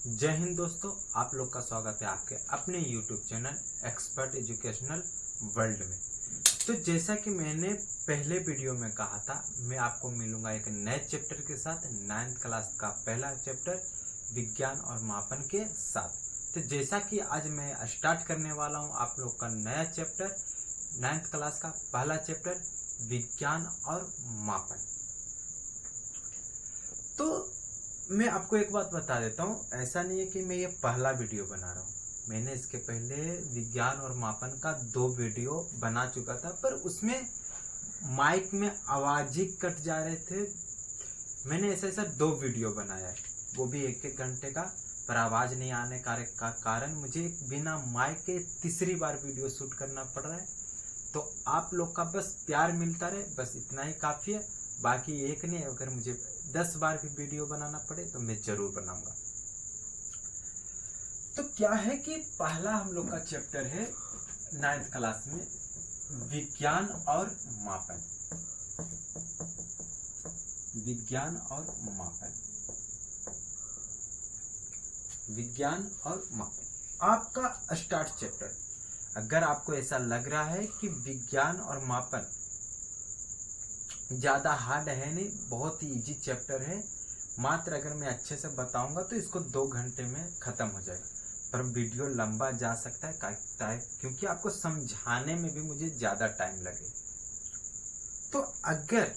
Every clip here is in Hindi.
जय हिंद दोस्तों, आप लोग का स्वागत है आपके अपने YouTube channel expert educational world में। तो जैसा कि मैंने पहले वीडियो में कहा था, मैं आपको मिलूंगा एक नए चैप्टर के साथ, 9th क्लास का पहला चैप्टर विज्ञान और मापन के साथ। तो जैसा कि आज मैं स्टार्ट करने वाला हूं आप लोग का नया चैप्टर, 9th क्लास का पहला चैप्टर विज्ञान और मापन। तो मैं आपको एक बात बता देता हूँ, ऐसा नहीं है कि मैं ये पहला वीडियो बना रहा हूँ। मैंने इसके पहले विज्ञान और मापन का 2 वीडियो बना चुका था, पर उसमें माइक में आवाज ही कट जा रहे थे। मैंने ऐसा 2 वीडियो बनाया है, वो भी 1-1 घंटे का, पर आवाज नहीं आने का कारण मुझे बिना माइक के तीसरी बार वीडियो शूट करना पड़ रहा है। तो आप लोग का बस प्यार मिलता रहे, बस इतना ही काफी है। बाकी एक नहीं, अगर मुझे 10 बार भी वीडियो बनाना पड़े तो मैं जरूर बनाऊंगा। तो क्या है कि पहला हम लोग का चैप्टर है 9th क्लास में, विज्ञान और मापन। विज्ञान और मापन, विज्ञान और मापन आपका स्टार्ट चैप्टर। अगर आपको ऐसा लग रहा है कि विज्ञान और मापन ज़्यादा हार्ड है, नहीं, बहुत ही इजी चैप्टर है, मात्र अगर मैं अच्छे से बताऊंगा तो इसको 2 घंटे में ख़त्म हो जाएगा। पर वीडियो लंबा जा सकता है क्योंकि आपको समझाने में भी मुझे ज़्यादा टाइम लगे। तो अगर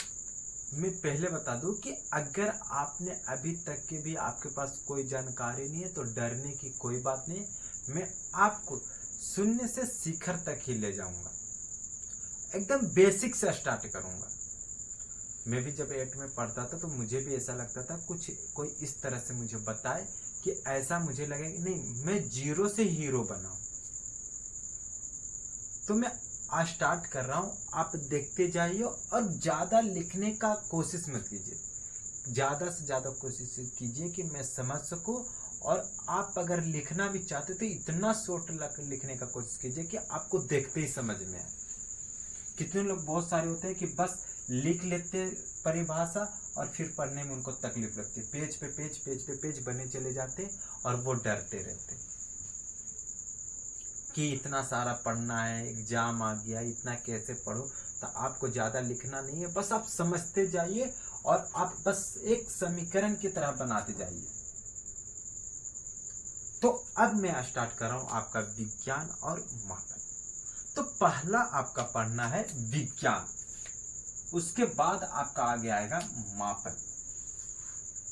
मैं पहले बता दूं कि अगर आपने अभी तक के भी आपके पास कोई जानकारी नहीं है तो डरने की कोई बात नहीं। मैं आपको शून्य से शिखर तक ही ले जाऊंगा, एकदम बेसिक से स्टार्ट करूंगा। मैं भी जब 8 में पढ़ता था तो मुझे भी ऐसा लगता था कुछ कोई इस तरह से मुझे बताए कि ऐसा मुझे लगे कि नहीं, मैं 0 से हीरो बनाऊं। तो मैं आज स्टार्ट कर रहा हूं, आप देखते जाइए और ज्यादा लिखने का कोशिश मत कीजिए। ज्यादा से ज्यादा कोशिश कीजिए कि मैं समझ सकूं। और आप अगर लिखना भी चाहते तो इतना शॉर्ट लिखने का कोशिश कीजिए कि आपको देखते ही समझ में आए। कितने लोग बहुत सारे होते हैं कि बस लिख लेते परिभाषा और फिर पढ़ने में उनको तकलीफ लगती है, पेज पे पेज बने चले जाते और वो डरते रहते कि इतना सारा पढ़ना है, एग्जाम आ गया, इतना कैसे पढ़ो। तो आपको ज्यादा लिखना नहीं है, बस आप समझते जाइए और आप बस एक समीकरण की तरह बनाते जाइए। तो अब मैं स्टार्ट कर रहा हूं आपका विज्ञान और मापन। तो पहला आपका पढ़ना है विज्ञान, उसके बाद आपका आगे आएगा मापन।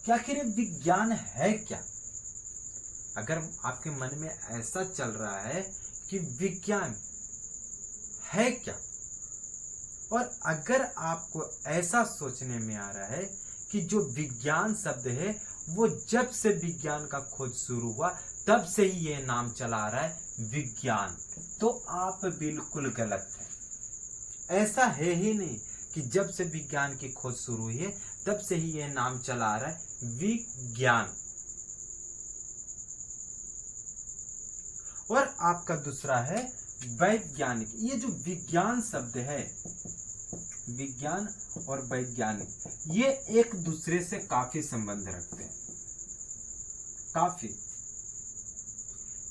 क्या आखिर विज्ञान है क्या? अगर आपके मन में ऐसा चल रहा है कि विज्ञान है क्या, और अगर आपको ऐसा सोचने में आ रहा है कि जो विज्ञान शब्द है वो जब से विज्ञान का खोज शुरू हुआ तब से ही ये नाम चला आ रहा है विज्ञान, तो आप बिल्कुल गलत हैं। ऐसा है ही नहीं कि जब से विज्ञान की खोज शुरू हुई है तब से ही यह नाम चला आ रहा है विज्ञान। और आपका दूसरा है वैज्ञानिक। ये जो विज्ञान शब्द है, विज्ञान और वैज्ञानिक, ये एक दूसरे से काफी संबंध रखते हैं, काफी।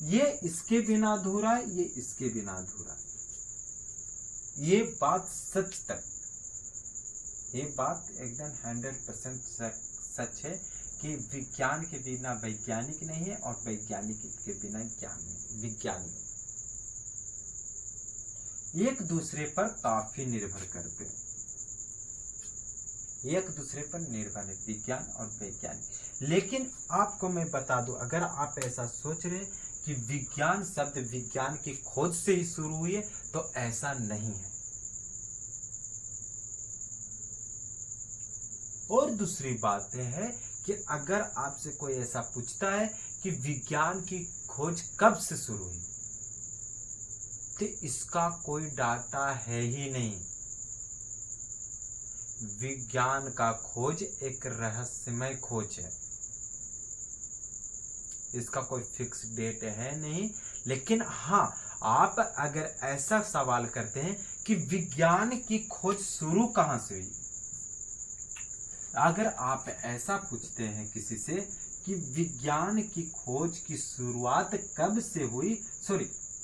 ये इसके बिना अधूरा है, ये इसके बिना अधूरा है। ये बात सच तक, ये बात एकदम 100% सच है कि विज्ञान के बिना वैज्ञानिक नहीं है और वैज्ञानिक के बिना ज्ञान नहीं, विज्ञान नहीं। एक दूसरे पर काफी निर्भर करते हैं, एक दूसरे पर निर्भर है विज्ञान और वैज्ञानिक। लेकिन आपको मैं बता दूं, अगर आप ऐसा सोच रहे कि विज्ञान शब्द विज्ञान की खोज से ही शुरू हुई है, तो ऐसा नहीं है। और दूसरी बात है कि अगर आपसे कोई ऐसा पूछता है कि विज्ञान की खोज कब से शुरू हुई, तो इसका कोई डाटा है ही नहीं। विज्ञान का खोज एक रहस्यमय खोज है, इसका कोई फिक्स डेट है नहीं। लेकिन हाँ, आप अगर ऐसा सवाल करते हैं कि विज्ञान की खोज शुरू कहां से हुई, अगर आप ऐसा पूछते हैं किसी से कि विज्ञान की खोज की शुरुआत कब से हुई,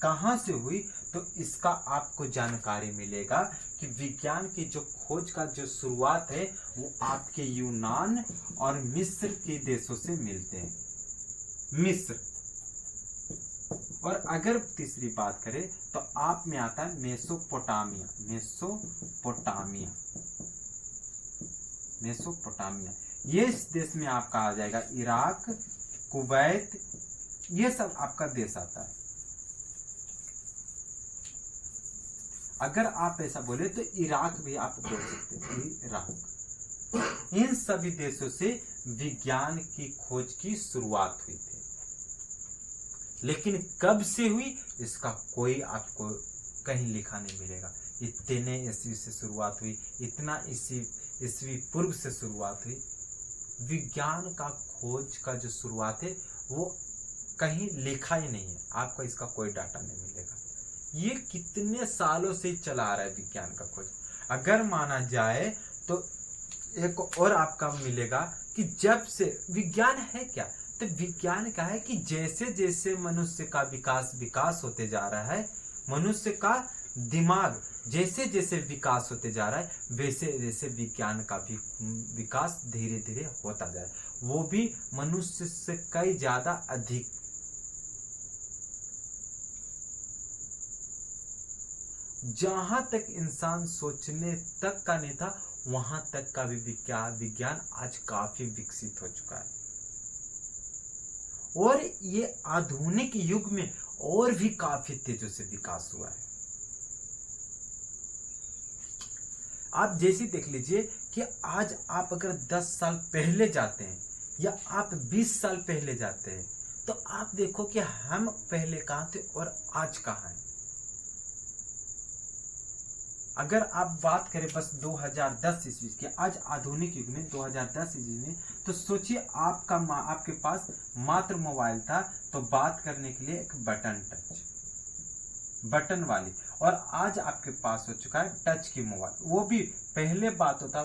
कहां से हुई, तो इसका आपको जानकारी मिलेगा कि विज्ञान की जो खोज का जो शुरुआत है वो आपके यूनान और मिस्र के देशों से मिलते हैं। मिस्र। और अगर तीसरी बात करें तो आप में आता है मेसोपोटामिया। मेसोपोटामिया ये इस देश में आपका आ जाएगा इराक, कुवैत, ये सब आपका देश आता है। अगर आप ऐसा बोले तो इराक भी आप बोल सकते हैं, इराक। इन सभी देशों से विज्ञान की खोज की शुरुआत हुई थी, लेकिन कब से हुई इसका कोई आपको कहीं लिखा नहीं मिलेगा। इतने ईस्वी से शुरुआत हुई, इतना ईस्वी पूर्व से शुरुआत हुई। विज्ञान का खोज का जो शुरुआत है वो कहीं लिखा ही नहीं है, आपको इसका कोई डाटा नहीं मिलेगा। ये कितने सालों से चला आ रहा है विज्ञान का खोज। अगर माना जाए तो एक और आपका मिलेगा कि जब से विज्ञान है क्या, तो विज्ञान क्या है कि जैसे जैसे मनुष्य का विकास होते जा रहा है, मनुष्य का दिमाग जैसे जैसे विकास होते जा रहा है, वैसे वैसे विज्ञान का भी विकास धीरे धीरे होता जा रहा है, वो भी मनुष्य से कई ज्यादा अधिक। जहां तक इंसान सोचने तक का नहीं था, वहां तक का भी विज्ञान आज काफी विकसित हो चुका है। और ये आधुनिक युग में और भी काफी तेजी से विकास हुआ है। आप जैसे देख लीजिए कि आज आप अगर 10 साल पहले जाते हैं या आप 20 साल पहले जाते हैं, तो आप देखो कि हम पहले कहां थे और आज कहां हैं। अगर आप बात करें बस 2010 ईस्वी की, आज आधुनिक युग में 2010 ईस्वी में, तो सोचिए आपके पास मात्र मोबाइल था तो बात करने के लिए एक बटन वाली, और आज आपके पास हो चुका है टच की मोबाइल। वो भी पहले बात होता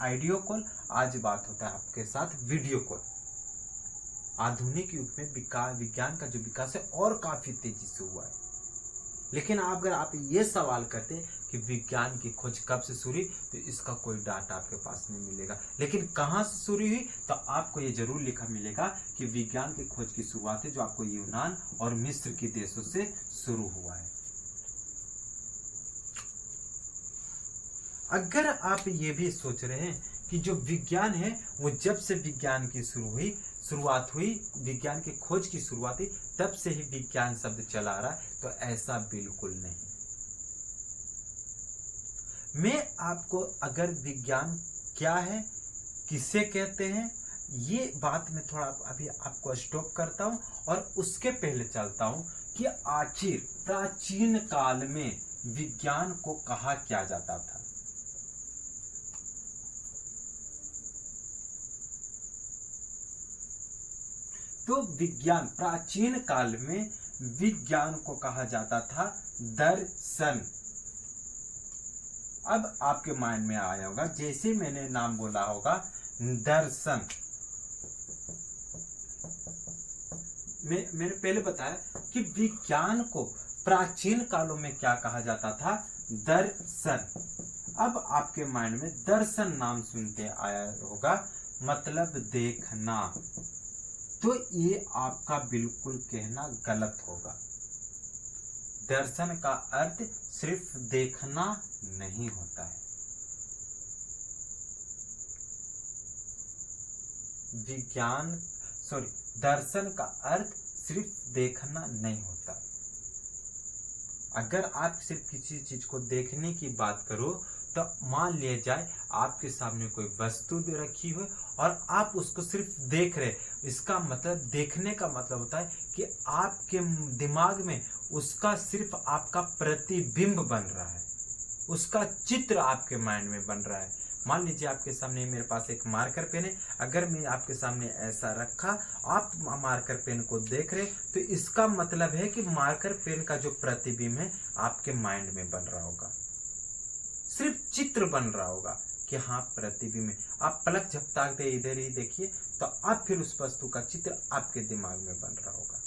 ऑडियो कॉल, आज बात होता है आपके साथ वीडियो कॉल। आधुनिक युग में विज्ञान का जो विकास है और काफी तेजी से हुआ है। लेकिन अगर आप ये सवाल करते हैं कि विज्ञान की खोज कब से शुरू हुई, तो इसका कोई डाटा आपके पास नहीं मिलेगा। लेकिन कहां से शुरू हुई, तो आपको ये जरूर लिखा मिलेगा कि विज्ञान की खोज की शुरुआत है जो आपको यूनान और मिस्र के देशों से शुरू हुआ है। अगर आप ये भी सोच रहे हैं कि जो विज्ञान है वो जब से विज्ञान की शुरुआत हुई, विज्ञान की खोज की शुरुआत हुई, तब से ही विज्ञान शब्द चला आ रहा है, तो ऐसा बिल्कुल नहीं। मैं आपको अगर विज्ञान क्या है, किसे कहते हैं, ये बात में थोड़ा अभी आपको स्टॉप करता हूं और उसके पहले चलता हूं कि आखिर प्राचीन काल में विज्ञान को कहा क्या जाता था। तो विज्ञान प्राचीन काल में विज्ञान को कहा जाता था दर्शन। अब आपके माइंड में आया होगा, जैसे मैंने नाम बोला होगा दर्शन, मैंने पहले बताया कि विज्ञान को प्राचीन कालों में क्या कहा जाता था, दर्शन। अब आपके माइंड में दर्शन नाम सुनते आया होगा, मतलब देखना। तो ये आपका बिल्कुल कहना गलत होगा। दर्शन का अर्थ सिर्फ देखना नहीं होता है। दर्शन का अर्थ सिर्फ देखना नहीं होता। अगर आप सिर्फ किसी चीज को देखने की बात करो, तो मान लिया जाए आपके सामने कोई वस्तु रखी हुई और आप उसको सिर्फ देख रहे, इसका मतलब, देखने का मतलब होता है कि आपके दिमाग में उसका सिर्फ आपका प्रतिबिंब बन रहा है, उसका चित्र आपके माइंड में बन रहा है। मान लीजिए आपके सामने मेरे पास एक मार्कर पेन है, अगर मैं आपके सामने ऐसा रखा, आप मार्कर पेन को देख रहे, तो इसका मतलब है कि मार्कर पेन का जो प्रतिबिंब है आपके माइंड में बन रहा होगा, सिर्फ चित्र बन रहा होगा कि हाँ प्रतिबिंब है। आप पलक झपताक दे इधर ही देखिए तो अब फिर उस वस्तु का चित्र आपके दिमाग में बन रहा होगा।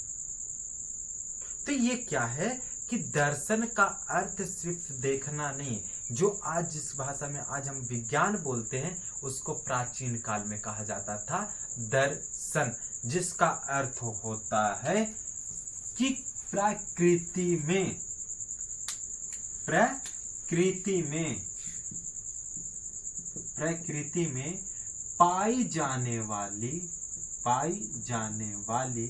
तो ये क्या है कि दर्शन का अर्थ सिर्फ देखना नहीं, जो आज जिस भाषा में आज हम विज्ञान बोलते हैं उसको प्राचीन काल में कहा जाता था दर्शन, जिसका अर्थ होता है कि प्रकृति में पाई जाने वाली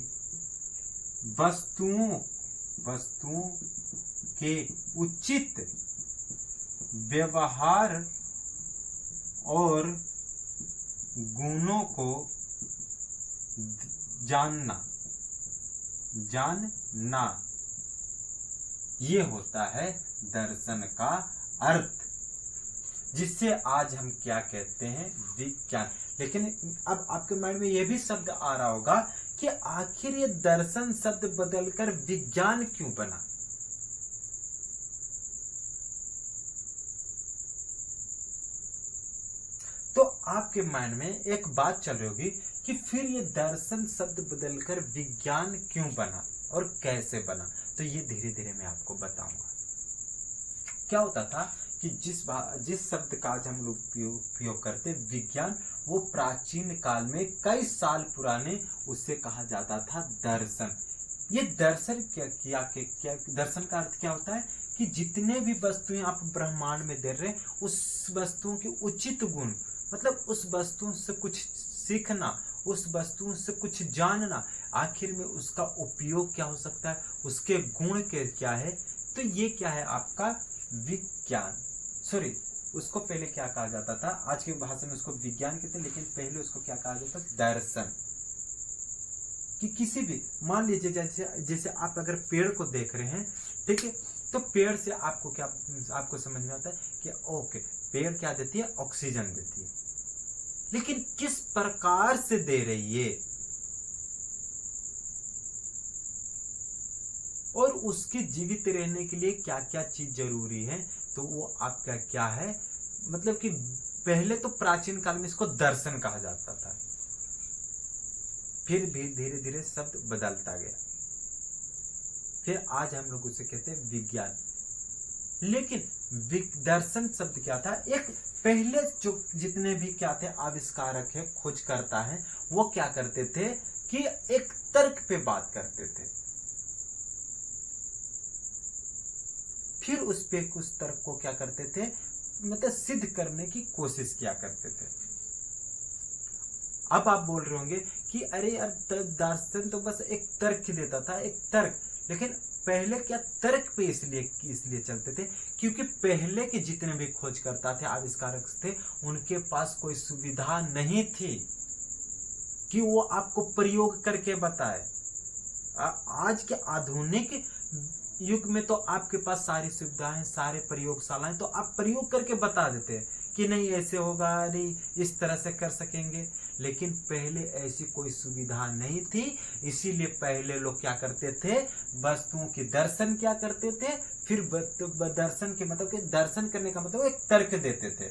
वस्तुओं के उचित व्यवहार और गुणों को जानना ये होता है दर्शन का अर्थ, जिससे आज हम क्या कहते हैं विज्ञान। लेकिन अब आपके माइंड में यह भी शब्द आ रहा होगा कि आखिर ये दर्शन शब्द बदलकर विज्ञान क्यों बना। तो आपके माइंड में एक बात चल रही होगी कि फिर ये दर्शन शब्द बदलकर विज्ञान क्यों बना और कैसे बना। तो ये धीरे धीरे मैं आपको बताऊंगा। क्या होता था कि जिस शब्द का आज हम लोग उपयोग करते विज्ञान, वो प्राचीन काल में कई साल पुराने उससे कहा जाता था दर्शन। ये दर्शन क्या दर्शन का अर्थ क्या होता है कि जितने भी वस्तुएं आप ब्रह्मांड में दे रहे हैं उस वस्तुओं के उचित गुण, मतलब उस वस्तुओं से कुछ सीखना, उस वस्तुओं से कुछ जानना, आखिर में उसका उपयोग क्या हो सकता है, उसके गुण के क्या है। तो ये क्या है आपका विज्ञान। सॉरी, उसको पहले क्या कहा जाता था, आज की भाषा में उसको विज्ञान कहते हैं, लेकिन पहले उसको क्या कहा जाता था दर्शन। कि किसी भी मान लीजिए जैसे आप अगर पेड़ को देख रहे हैं, ठीक है, तो पेड़ से आपको समझ में आता है कि ओके पेड़ क्या देती है, ऑक्सीजन देती है, लेकिन किस प्रकार से दे रही है और उसके जीवित रहने के लिए क्या क्या चीज जरूरी है, तो वो आपका क्या है, मतलब कि पहले तो प्राचीन काल में इसको दर्शन कहा जाता था, फिर भी धीरे धीरे शब्द बदलता गया, फिर आज हम लोग उसे कहते हैं विज्ञान। लेकिन दर्शन शब्द क्या था, एक पहले जो जितने भी क्या थे आविष्कारक है, खोजकर्ता है, वो क्या करते थे कि एक तर्क पे बात करते थे, फिर उस पे कुछ तर्क को क्या करते थे, मतलब सिद्ध करने की कोशिश किया करते थे। अब आप बोल रहे होंगे कि अरे यार दर्शन तो बस एक तर्क ही देता था, एक तर्क, लेकिन पहले क्या तर्क पे इसलिए चलते थे क्योंकि पहले के जितने भी खोजकर्ता थे, आविष्कारक थे, उनके पास कोई सुविधा नहीं थी कि वो आपको प्रयोग करके बताए। आज के आधुनिक युग में तो आपके पास सारी सुविधाएं, सारे प्रयोगशालाएं, तो आप प्रयोग करके बता देते हैं कि नहीं ऐसे होगा, नहीं इस तरह से कर सकेंगे, लेकिन पहले ऐसी कोई सुविधा नहीं थी। इसीलिए पहले लोग क्या करते थे, वस्तुओं के दर्शन क्या करते थे, फिर दर्शन के मतलब कि दर्शन करने का मतलब एक तर्क देते थे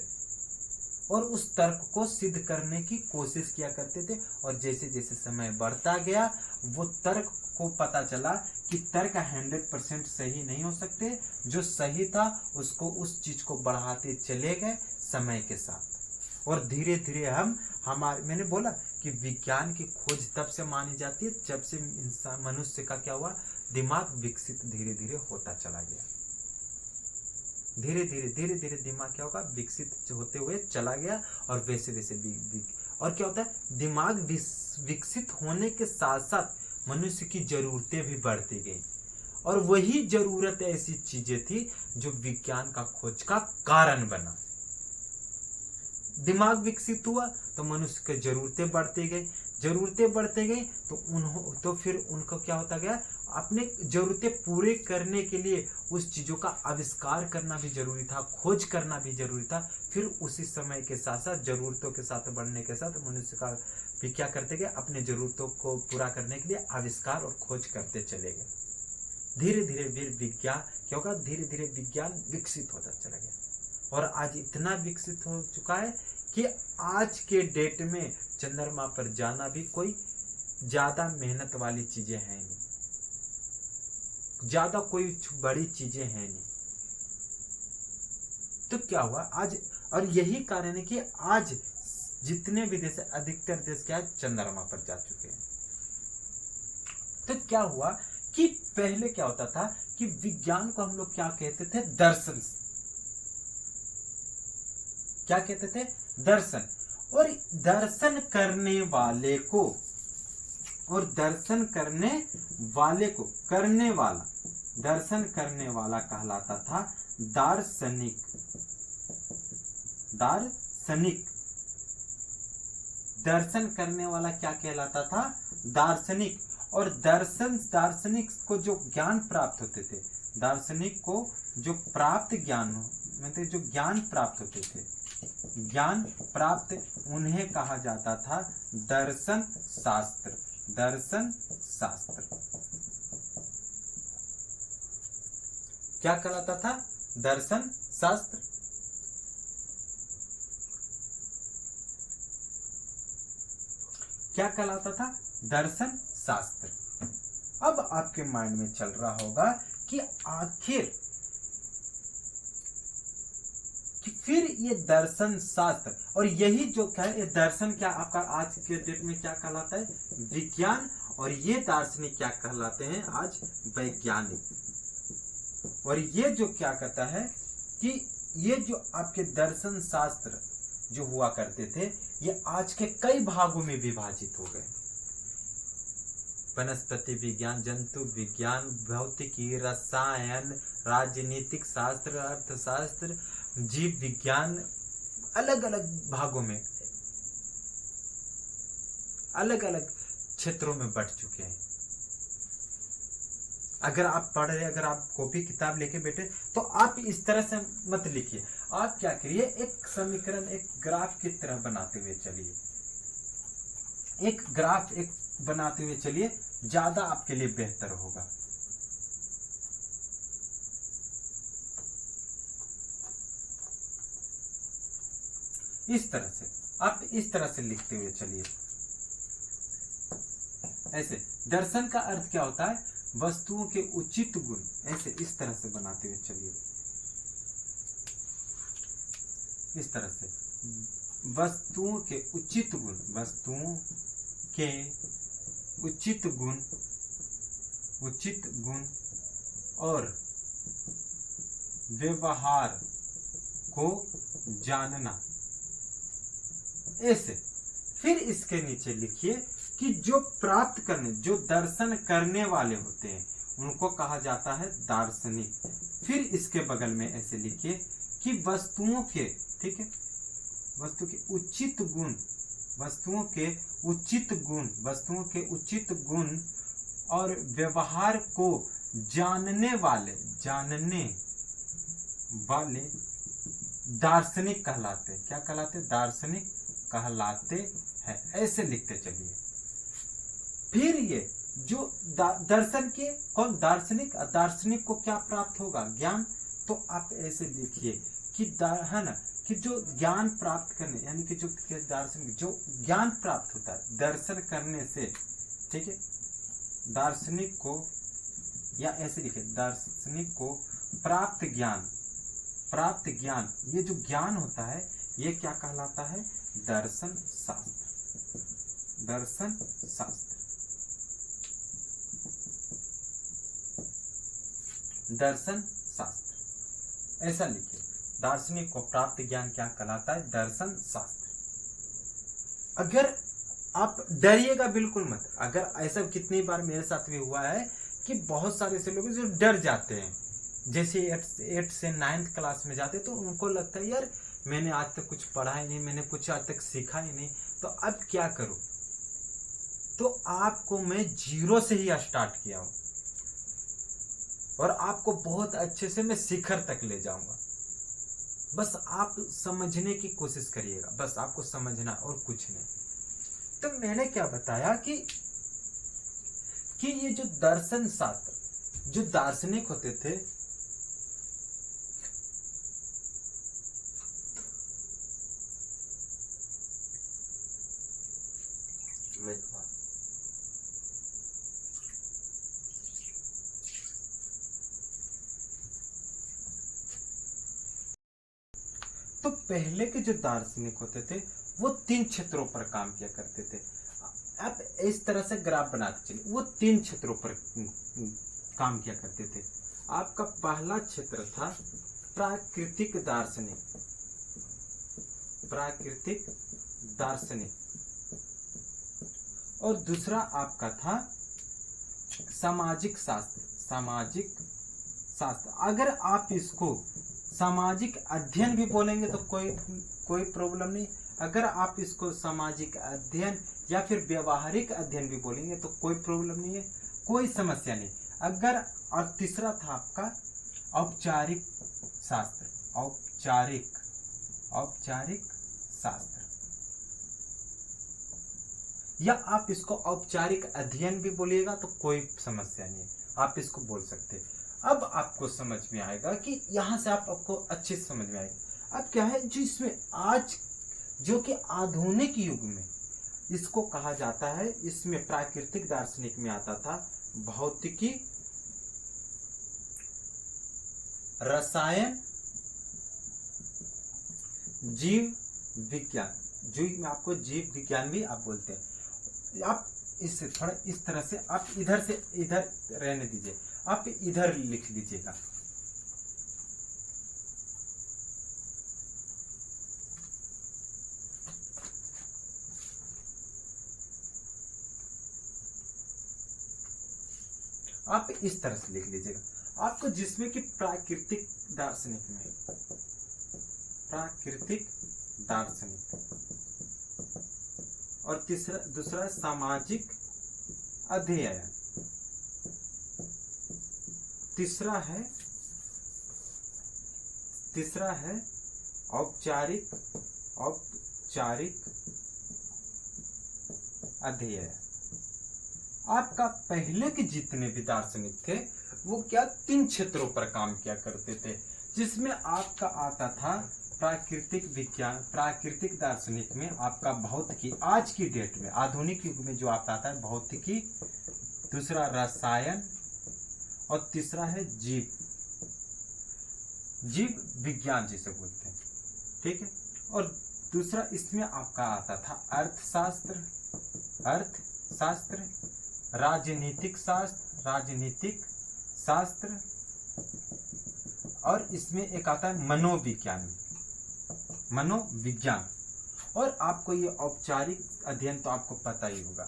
और उस तर्क को सिद्ध करने की कोशिश किया करते थे। और जैसे जैसे समय बढ़ता गया, वो तर्क को पता चला कि तर्क 100% सही नहीं हो सकते, जो सही था उसको उस चीज को बढ़ाते चले गए समय के साथ। और धीरे धीरे मैंने बोला कि विज्ञान की खोज तब से मानी जाती है जब से इंसान मनुष्य का क्या हुआ, दिमाग विकसित धीरे धीरे होता चला गया। धीरे धीरे दिमाग क्या होगा, विकसित होते हुए चला गया। और वैसे वैसे और क्या होता है, दिमाग विकसित होने के साथ साथ मनुष्य की जरूरतें भी बढ़ती गई, और वही जरूरत ऐसी चीजें थी जो विज्ञान का खोज का कारण बना। दिमाग विकसित हुआ तो मनुष्य की जरूरतें बढ़ती गई, तो फिर उनको क्या होता गया, अपने जरूरतें पूरे करने के लिए उस चीजों का आविष्कार करना भी जरूरी था, खोज करना भी जरूरी था। फिर उसी समय के साथ साथ जरूरतों के साथ बढ़ने के साथ मनुष्य का भी क्या करते गए, अपने जरूरतों को पूरा करने के लिए आविष्कार और खोज करते चले गए। धीरे धीरे विज्ञान क्या होगा, धीरे धीरे विज्ञान विकसित होता चला गया। और आज इतना विकसित हो चुका है कि आज के डेट में चंद्रमा पर जाना भी कोई ज्यादा मेहनत वाली चीजें हैं नहीं, ज्यादा कोई बड़ी चीजें हैं नहीं। तो क्या हुआ आज, और यही कारण है कि आज जितने भी देश, अधिकतर देश क्या है, चंद्रमा पर जा चुके हैं। तो क्या हुआ कि पहले क्या होता था कि विज्ञान को हम लोग क्या कहते थे, दर्शन। क्या कहते थे, दर्शन। और दर्शन करने वाले को, और दर्शन करने वाले को, करने वाला, दर्शन करने वाला कहलाता था दार्शनिक। दार्शनिक, दर्शन करने वाला क्या कहलाता था, दार्शनिक। और दार्शनिक को जो ज्ञान प्राप्त होते थे, दार्शनिक को जो प्राप्त ज्ञान, मतलब जो ज्ञान प्राप्त होते थे, ज्ञान प्राप्त, उन्हें कहा जाता था दर्शन शास्त्र। दर्शन शास्त्र क्या कहलाता था, दर्शन शास्त्र। क्या कहलाता था, दर्शन शास्त्र। अब आपके माइंड में चल रहा होगा कि आखिर कि फिर ये दर्शन शास्त्र, और यही जो क्या है, ये दर्शन क्या आपका आज के डेट में क्या कहलाता है, विज्ञान। और ये दार्शनिक क्या कहलाते हैं आज, वैज्ञानिक। और ये जो क्या कहता है कि ये जो आपके दर्शन शास्त्र जो हुआ करते थे, ये आज के कई भागों में विभाजित हो गए। वनस्पति विज्ञान, जंतु विज्ञान, भौतिकी, रसायन, राजनीतिक शास्त्र, अर्थशास्त्र, जीव विज्ञान, अलग अलग भागों में, अलग अलग क्षेत्रों में बढ़ चुके हैं। अगर आप पढ़ रहे, अगर आप कॉपी किताब लेके बैठे, तो आप इस तरह से मत लिखिए। आप क्या करिए, एक समीकरण, एक ग्राफ की तरह बनाते हुए चलिए। एक ग्राफ एक बनाते हुए चलिए, ज्यादा आपके लिए बेहतर होगा। इस तरह से आप इस तरह से लिखते हुए चलिए। ऐसे दर्शन का अर्थ क्या होता है, वस्तुओं के उचित गुण। ऐसे इस तरह से बनाते हुए चलिए, इस तरह से वस्तुओं के उचित गुण, वस्तुओं के उचित गुण, उचित गुण और व्यवहार को जानना। ऐसे फिर इसके नीचे लिखिए कि जो प्राप्त करने, जो दर्शन करने वाले होते हैं, उनको कहा जाता है दार्शनिक। फिर इसके बगल में ऐसे लिखिए कि वस्तुओं के, ठीक है, वस्तु के उचित गुण, वस्तुओं के उचित गुण, वस्तुओं के उचित गुण और व्यवहार को जानने वाले, जानने वाले दार्शनिक कहलाते हैं। क्या कहलाते, दार्शनिक कहलाते हैं। ऐसे लिखते चलिए। फिर ये जो दर्शन के कौन, दार्शनिक, दार्शनिक को क्या प्राप्त होगा, ज्ञान। तो आप ऐसे लिखिए कि है ना, कि जो ज्ञान प्राप्त करने, यानी कि जो दार्शनिक, जो ज्ञान प्राप्त होता है दर्शन करने से, ठीक है, दार्शनिक को, या ऐसे लिखे, दार्शनिक को प्राप्त ज्ञान, प्राप्त ज्ञान, ये जो ज्ञान होता है ये क्या कहलाता है, दर्शन शास्त्र। दर्शन शास्त्र, दर्शन शास्त्र, ऐसा लिखिए। दार्शनिक को प्राप्त ज्ञान क्या कहलाता है, दर्शन शास्त्र। अगर आप डरिएगा बिल्कुल मत। अगर ऐसा कितनी बार मेरे साथ भी हुआ है कि बहुत सारे ऐसे लोग जो डर जाते हैं, जैसे 8 से 9th क्लास में जाते, तो उनको लगता है यार मैंने आज तक कुछ पढ़ा ही नहीं, मैंने कुछ आज तक सीखा ही नहीं, तो अब क्या करूं। तो आपको मैं 0 से ही स्टार्ट किया हूं और आपको बहुत अच्छे से मैं शिखर तक ले जाऊंगा। बस आप समझने की कोशिश करिएगा, बस आपको समझना और कुछ नहीं। तो मैंने क्या बताया कि ये जो दर्शन शास्त्र, जो दार्शनिक होते थे, तो पहले के जो दार्शनिक होते थे वो 3 क्षेत्रों पर काम किया करते थे। अब इस तरह से ग्राफ बनाते चलिए, वो 3 क्षेत्रों पर काम किया करते थे। आपका पहला क्षेत्र था प्राकृतिक दार्शनिक, प्राकृतिक दार्शनिक, और दूसरा आपका था सामाजिक शास्त्र, सामाजिक शास्त्र। अगर आप इसको सामाजिक अध्ययन भी बोलेंगे तो कोई प्रॉब्लम नहीं, अगर आप इसको सामाजिक अध्ययन या फिर व्यवहारिक अध्ययन भी बोलेंगे तो कोई प्रॉब्लम नहीं है, कोई समस्या नहीं। अगर, और तीसरा था आपका औपचारिक शास्त्र, औपचारिक शास्त्र, या आप इसको औपचारिक अध्ययन भी बोलिएगा तो कोई समस्या नहीं है, आप इसको बोल सकते हैं। अब आपको समझ में आएगा कि यहां से आपको अच्छे से समझ में आएगा। अब क्या है जो इसमें आज जो कि आधुनिक युग में इसको कहा जाता है, इसमें प्राकृतिक दार्शनिक में आता था भौतिकी, रसायन, जीव विज्ञान, जो में आपको जीव विज्ञान भी आप बोलते हैं। आप इससे थोड़ा इस तरह से आप इधर से इधर रहने दीजिए, आप इधर लिख लीजिएगा। आप इस तरह से लिख लीजिएगा आपको, जिसमें कि प्राकृतिक दार्शनिक में, प्राकृतिक दार्शनिक, और दूसरा सामाजिक अध्ययन, तीसरा है औपचारिक अध्ययन। आपका पहले के जितने भी दार्शनिक थे वो क्या 3 क्षेत्रों पर काम किया करते थे, जिसमें आपका आता था प्राकृतिक विज्ञान, प्राकृतिक दार्शनिक में आपका भौतिकी, आज की डेट में आधुनिक युग में जो आपका आता है भौतिकी, दूसरा रसायन, और तीसरा है जीव विज्ञान जिसे बोलते हैं, ठीक है। और दूसरा इसमें आपका आता था अर्थशास्त्र, राजनीतिक शास्त्र, और इसमें एक आता है मनोविज्ञान। और आपको ये औपचारिक अध्ययन तो आपको पता ही होगा,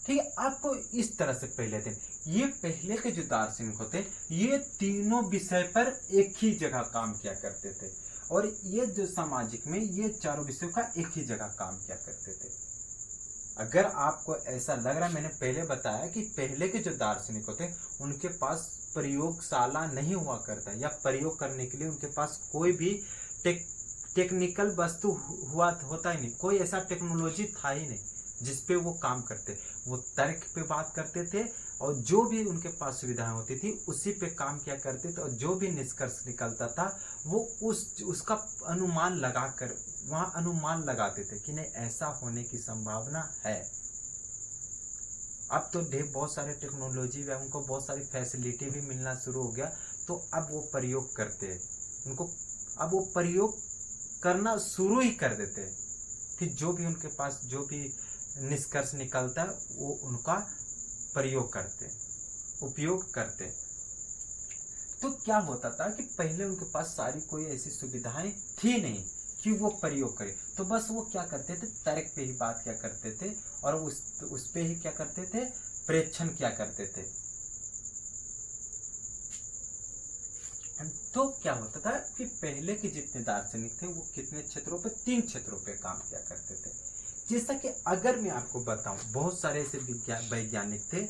ठीक है। आपको इस तरह से पहले थे, ये पहले के जो दार्शनिक होते ये तीनों विषय पर एक ही जगह काम किया करते थे, और ये जो सामाजिक में ये चारों विषयों का एक ही जगह काम किया करते थे। अगर आपको ऐसा लग रहा है, मैंने पहले बताया कि पहले के जो दार्शनिक होते उनके पास प्रयोगशाला नहीं हुआ करता, या प्रयोग करने के लिए उनके पास कोई भी टेक्निकल वस्तु होता ही नहीं, कोई ऐसा टेक्नोलॉजी था ही नहीं जिसपे वो काम करते। वो तर्क पे बात करते थे, और जो भी उनके पास सुविधाएं होती थी उसी पे काम किया करते थे, और जो भी निष्कर्ष निकलता था वो उसका अनुमान लगाकर वहां अनुमान लगाते थे कि नहीं ऐसा होने की संभावना है। अब तो बहुत सारे टेक्नोलॉजी व उनको बहुत सारी फैसिलिटी भी मिलना शुरू हो गया, तो अब वो प्रयोग करते हैं, उनको अब वो प्रयोग करना शुरू ही कर देते हैं। फिर जो भी उनके पास जो भी निष्कर्ष निकलता है वो उनका प्रयोग करते, उपयोग करते। तो क्या होता था कि पहले उनके पास सारी कोई ऐसी सुविधाएं थी नहीं कि वो प्रयोग करे, तो बस वो क्या करते थे, तर्क पे ही बात क्या करते थे, और उस पे ही क्या करते थे, प्रेक्षण क्या करते थे। तो क्या होता था कि पहले के जितने दार्शनिक थे वो कितने क्षेत्रों पे, 3 क्षेत्रों पे काम किया करते थे। जैसा कि अगर मैं आपको बताऊं, बहुत सारे ऐसे वैज्ञानिक थे,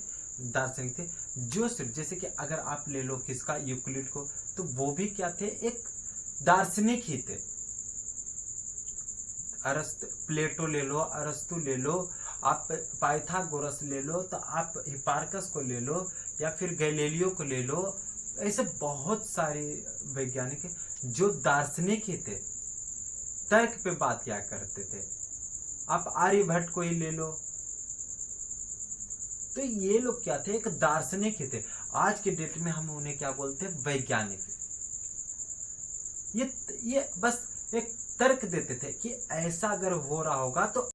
दार्शनिक थे, जो सिर्फ जैसे कि अगर आप ले लो किसका, यूक्लिड को, तो वो भी क्या थे, एक दार्शनिक ही थे। प्लेटो ले लो, अरस्तु ले लो, आप पाइथागोरस ले लो, तो आप हिपार्कस को ले लो, या फिर गैलीलियो को ले लो। ऐसे बहुत सारे वैज्ञानिक जो दार्शनिक ही थे, तर्क पे बात किया करते थे। आप आर्यभट्ट को ही ले लो, तो ये लोग क्या थे, एक दार्शनिक ही थे। आज के डेट में हम उन्हें क्या बोलते हैं, वैज्ञानिक। ये बस एक तर्क देते थे कि ऐसा अगर हो रहा होगा तो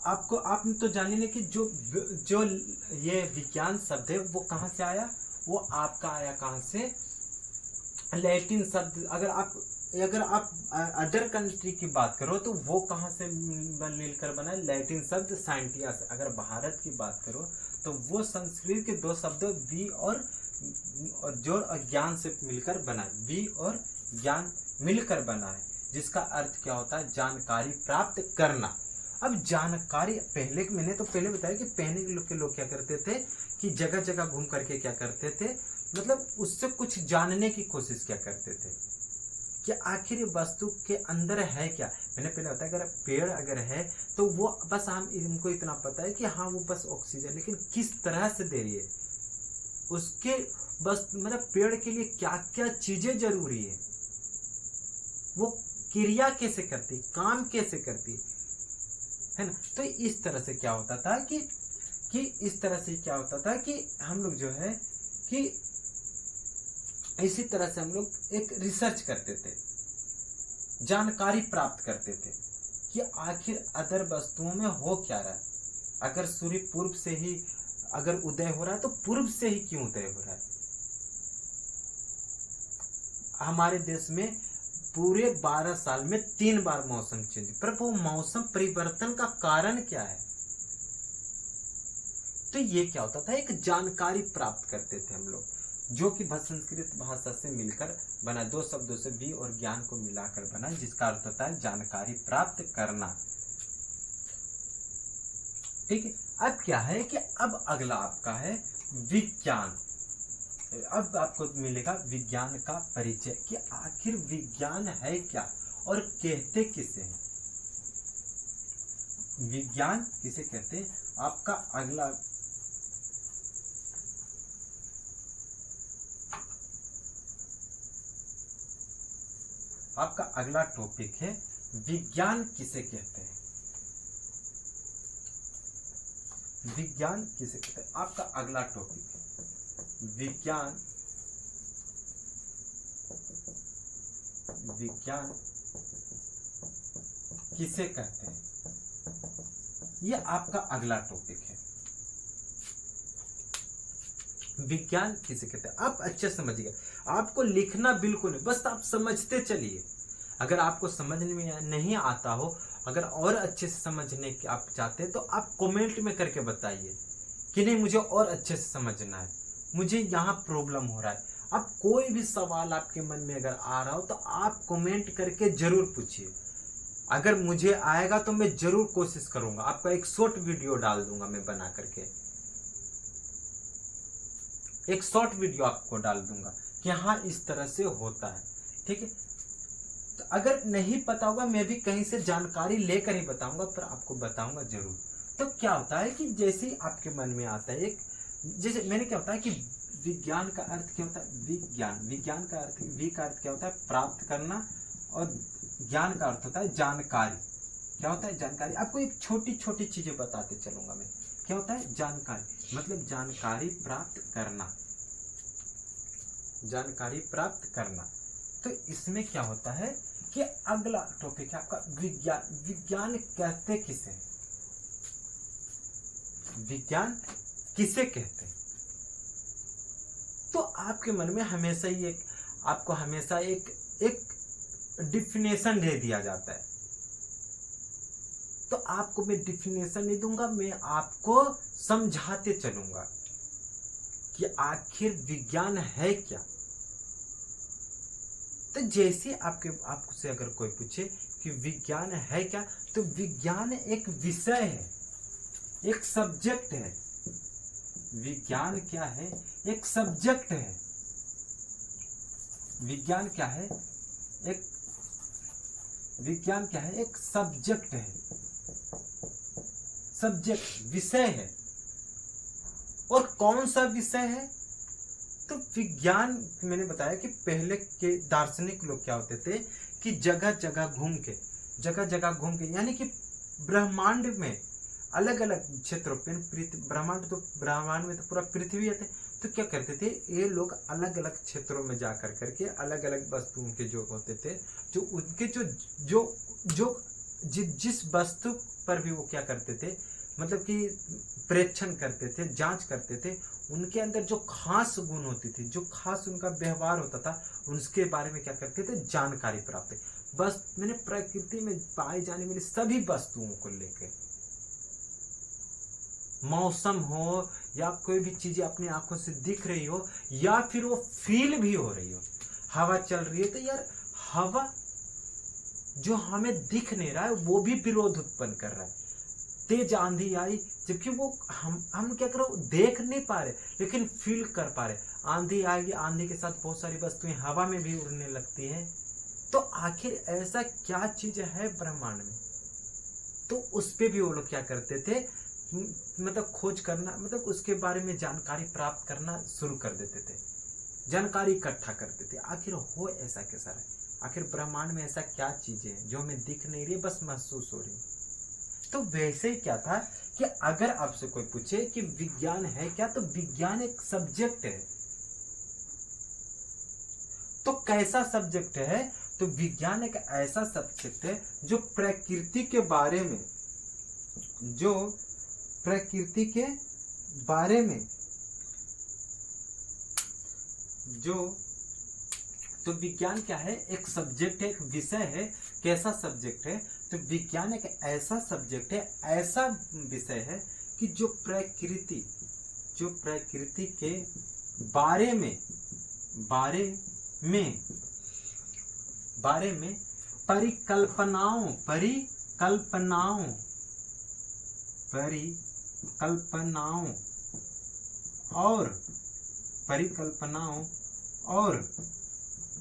आपको आपने तो जानी नहीं कि जो जो ये विज्ञान शब्द है वो कहाँ से आया, वो आपका आया कहाँ से, लैटिन शब्द। अगर आप अदर कंट्री की बात करो तो वो कहाँ से मिलकर बना है, लैटिन शब्द साइंटिया से। अगर भारत की बात करो तो वो संस्कृत के दो शब्द वी और जोड़ और ज्ञान से मिलकर बना है, वी और ज्ञान मिलकर बना है, जिसका अर्थ क्या होता है, जानकारी प्राप्त करना। अब जानकारी मैंने तो पहले बताया कि पहले के लोग क्या करते थे कि जगह जगह घूम करके क्या करते थे, मतलब उससे कुछ जानने की कोशिश क्या करते थे कि आखिर वस्तु के अंदर है क्या। मैंने पहले बताया अगर पेड़ अगर है तो वो बस हम इनको इतना पता है कि हाँ वो बस ऑक्सीजन, लेकिन किस तरह से दे रही है उसके बस, मतलब पेड़ के लिए क्या क्या चीजें जरूरी है, वो क्रिया कैसे करती, काम कैसे करती है ना। तो इस तरह से क्या होता था कि इस तरह से क्या होता था कि हम लोग जो है कि इसी तरह से हम लोग एक रिसर्च करते थे, जानकारी प्राप्त करते थे कि आखिर अदर वस्तुओं में हो क्या रहा है। अगर सूर्य पूर्व से ही अगर उदय हो रहा है तो पूर्व से ही क्यों उदय हो रहा है। हमारे देश में पूरे 12 साल में 3 बार मौसम चेंज, पर वो मौसम परिवर्तन का कारण क्या है। तो ये क्या होता था, एक जानकारी प्राप्त करते थे हम लोग, जो कि संस्कृत भाषा से मिलकर बना, दो शब्दों से वी और ज्ञान को मिलाकर बना, जिसका अर्थ होता है जानकारी प्राप्त करना। ठीक है, अब क्या है कि अब अगला आपका है विज्ञान। अब आपको मिलेगा विज्ञान का परिचय कि आखिर विज्ञान है क्या और कहते किसे हैं, विज्ञान किसे कहते हैं। आपका अगला टॉपिक है विज्ञान किसे कहते हैं, विज्ञान किसे कहते हैं। आपका अगला टॉपिक है विज्ञान किसे कहते हैं, ये आपका अगला टॉपिक है, विज्ञान किसे कहते हैं। आप अच्छे समझिए, आपको लिखना बिल्कुल नहीं, बस आप समझते चलिए। अगर आपको समझने में नहीं आता हो, अगर और अच्छे से समझने की आप चाहते हैं तो आप कमेंट में करके बताइए कि नहीं मुझे और अच्छे से समझना है, मुझे यहाँ प्रॉब्लम हो रहा है। अब कोई भी सवाल आपके मन में अगर आ रहा हो तो आप कमेंट करके जरूर पूछिए। अगर मुझे आएगा तो मैं जरूर कोशिश करूंगा, आपका एक शॉर्ट वीडियो डाल दूंगा मैं बना करके, एक शॉर्ट वीडियो आपको डाल दूंगा कि हाँ इस तरह से होता है। ठीक है, तो अगर नहीं पता होगा मैं भी कहीं से जानकारी लेकर ही बताऊंगा, पर आपको बताऊंगा जरूर। तो क्या होता है कि जैसे ही आपके मन में आता है एक, जैसे मैंने क्या होता है कि विज्ञान का अर्थ क्या होता है, विज्ञान का अर्थ, वी का अर्थ क्या होता है, प्राप्त करना, और ज्ञान का अर्थ होता है जानकारी। क्या होता है, जानकारी। आपको एक छोटी छोटी चीजें बताते चलूंगा मैं। क्या होता है जानकारी, मतलब जानकारी प्राप्त करना, जानकारी प्राप्त करना। तो इसमें क्या होता है कि अगला टॉपिक है आपका विज्ञान। विज्ञान कहते किसे, विज्ञान किसे कहते हैं। तो आपके मन में हमेशा ही आपको हमेशा एक डिफिनेशन दे दिया जाता है। तो आपको मैं डिफिनेशन नहीं दूंगा, मैं आपको समझाते चलूंगा कि आखिर विज्ञान है क्या। तो जैसे आपसे अगर कोई पूछे कि विज्ञान है क्या, तो विज्ञान एक विषय है, एक सब्जेक्ट है। विज्ञान क्या है, एक सब्जेक्ट है। विज्ञान क्या है, विज्ञान क्या है, एक सब्जेक्ट है, सब्जेक्ट विषय है। और कौन सा विषय है, तो विज्ञान मैंने बताया कि पहले के दार्शनिक लोग क्या होते थे कि जगह जगह घूम के यानी कि ब्रह्मांड में अलग अलग क्षेत्रों पे, ब्रह्मांड में तो पूरा पृथ्वी है, तो क्या करते थे ये लोग अलग अलग क्षेत्रों में जाकर करके अलग अलग वस्तुओं के जो होते थे, जो उनके जो जिस वस्तु पर भी वो क्या करते थे, मतलब कि प्रेक्षण करते थे, जांच करते थे, उनके अंदर जो खास गुण होती थी, जो खास उनका व्यवहार होता था, उसके बारे में क्या करते थे, जानकारी प्राप्त। बस मैंने प्रकृति में पाई जाने वाली सभी वस्तुओं को लेकर, मौसम हो या कोई भी चीजें अपनी आंखों से दिख रही हो या फिर वो फील भी हो रही हो, हवा चल रही है तो यार हवा जो हमें दिख नहीं रहा है वो भी विरोध उत्पन्न कर रहा है। तेज आंधी आई, जबकि वो हम क्या करो, देख नहीं पा रहे लेकिन फील कर पा रहे। आंधी आएगी, आंधी के साथ बहुत सारी वस्तुएं हवा में भी उड़ने लगती हैं। तो आखिर ऐसा क्या चीज है ब्रह्मांड में, तो उस पे भी वो लोग क्या करते थे, मतलब खोज करना, मतलब उसके बारे में जानकारी प्राप्त करना शुरू कर देते थे, जानकारी इकट्ठा करते थे। आखिर हो ऐसा कैसा है, आखिर ब्रह्मांड में ऐसा क्या चीजें हैं जो हमें दिख नहीं रही, बस महसूस हो रही। तो वैसे ही क्या था कि अगर आपसे कोई पूछे कि विज्ञान है क्या, तो विज्ञान एक सब्जेक्ट है। तो कैसा सब्जेक्ट है, तो विज्ञान एक ऐसा सब्जेक्ट है जो प्रकृति के बारे में, जो प्रकृति के बारे में जो, तो विज्ञान क्या है, एक सब्जेक्ट है, एक विषय है। कैसा सब्जेक्ट है, तो विज्ञान एक ऐसा सब्जेक्ट है, ऐसा विषय है कि जो प्रकृति के बारे में परिकल्पनाओं और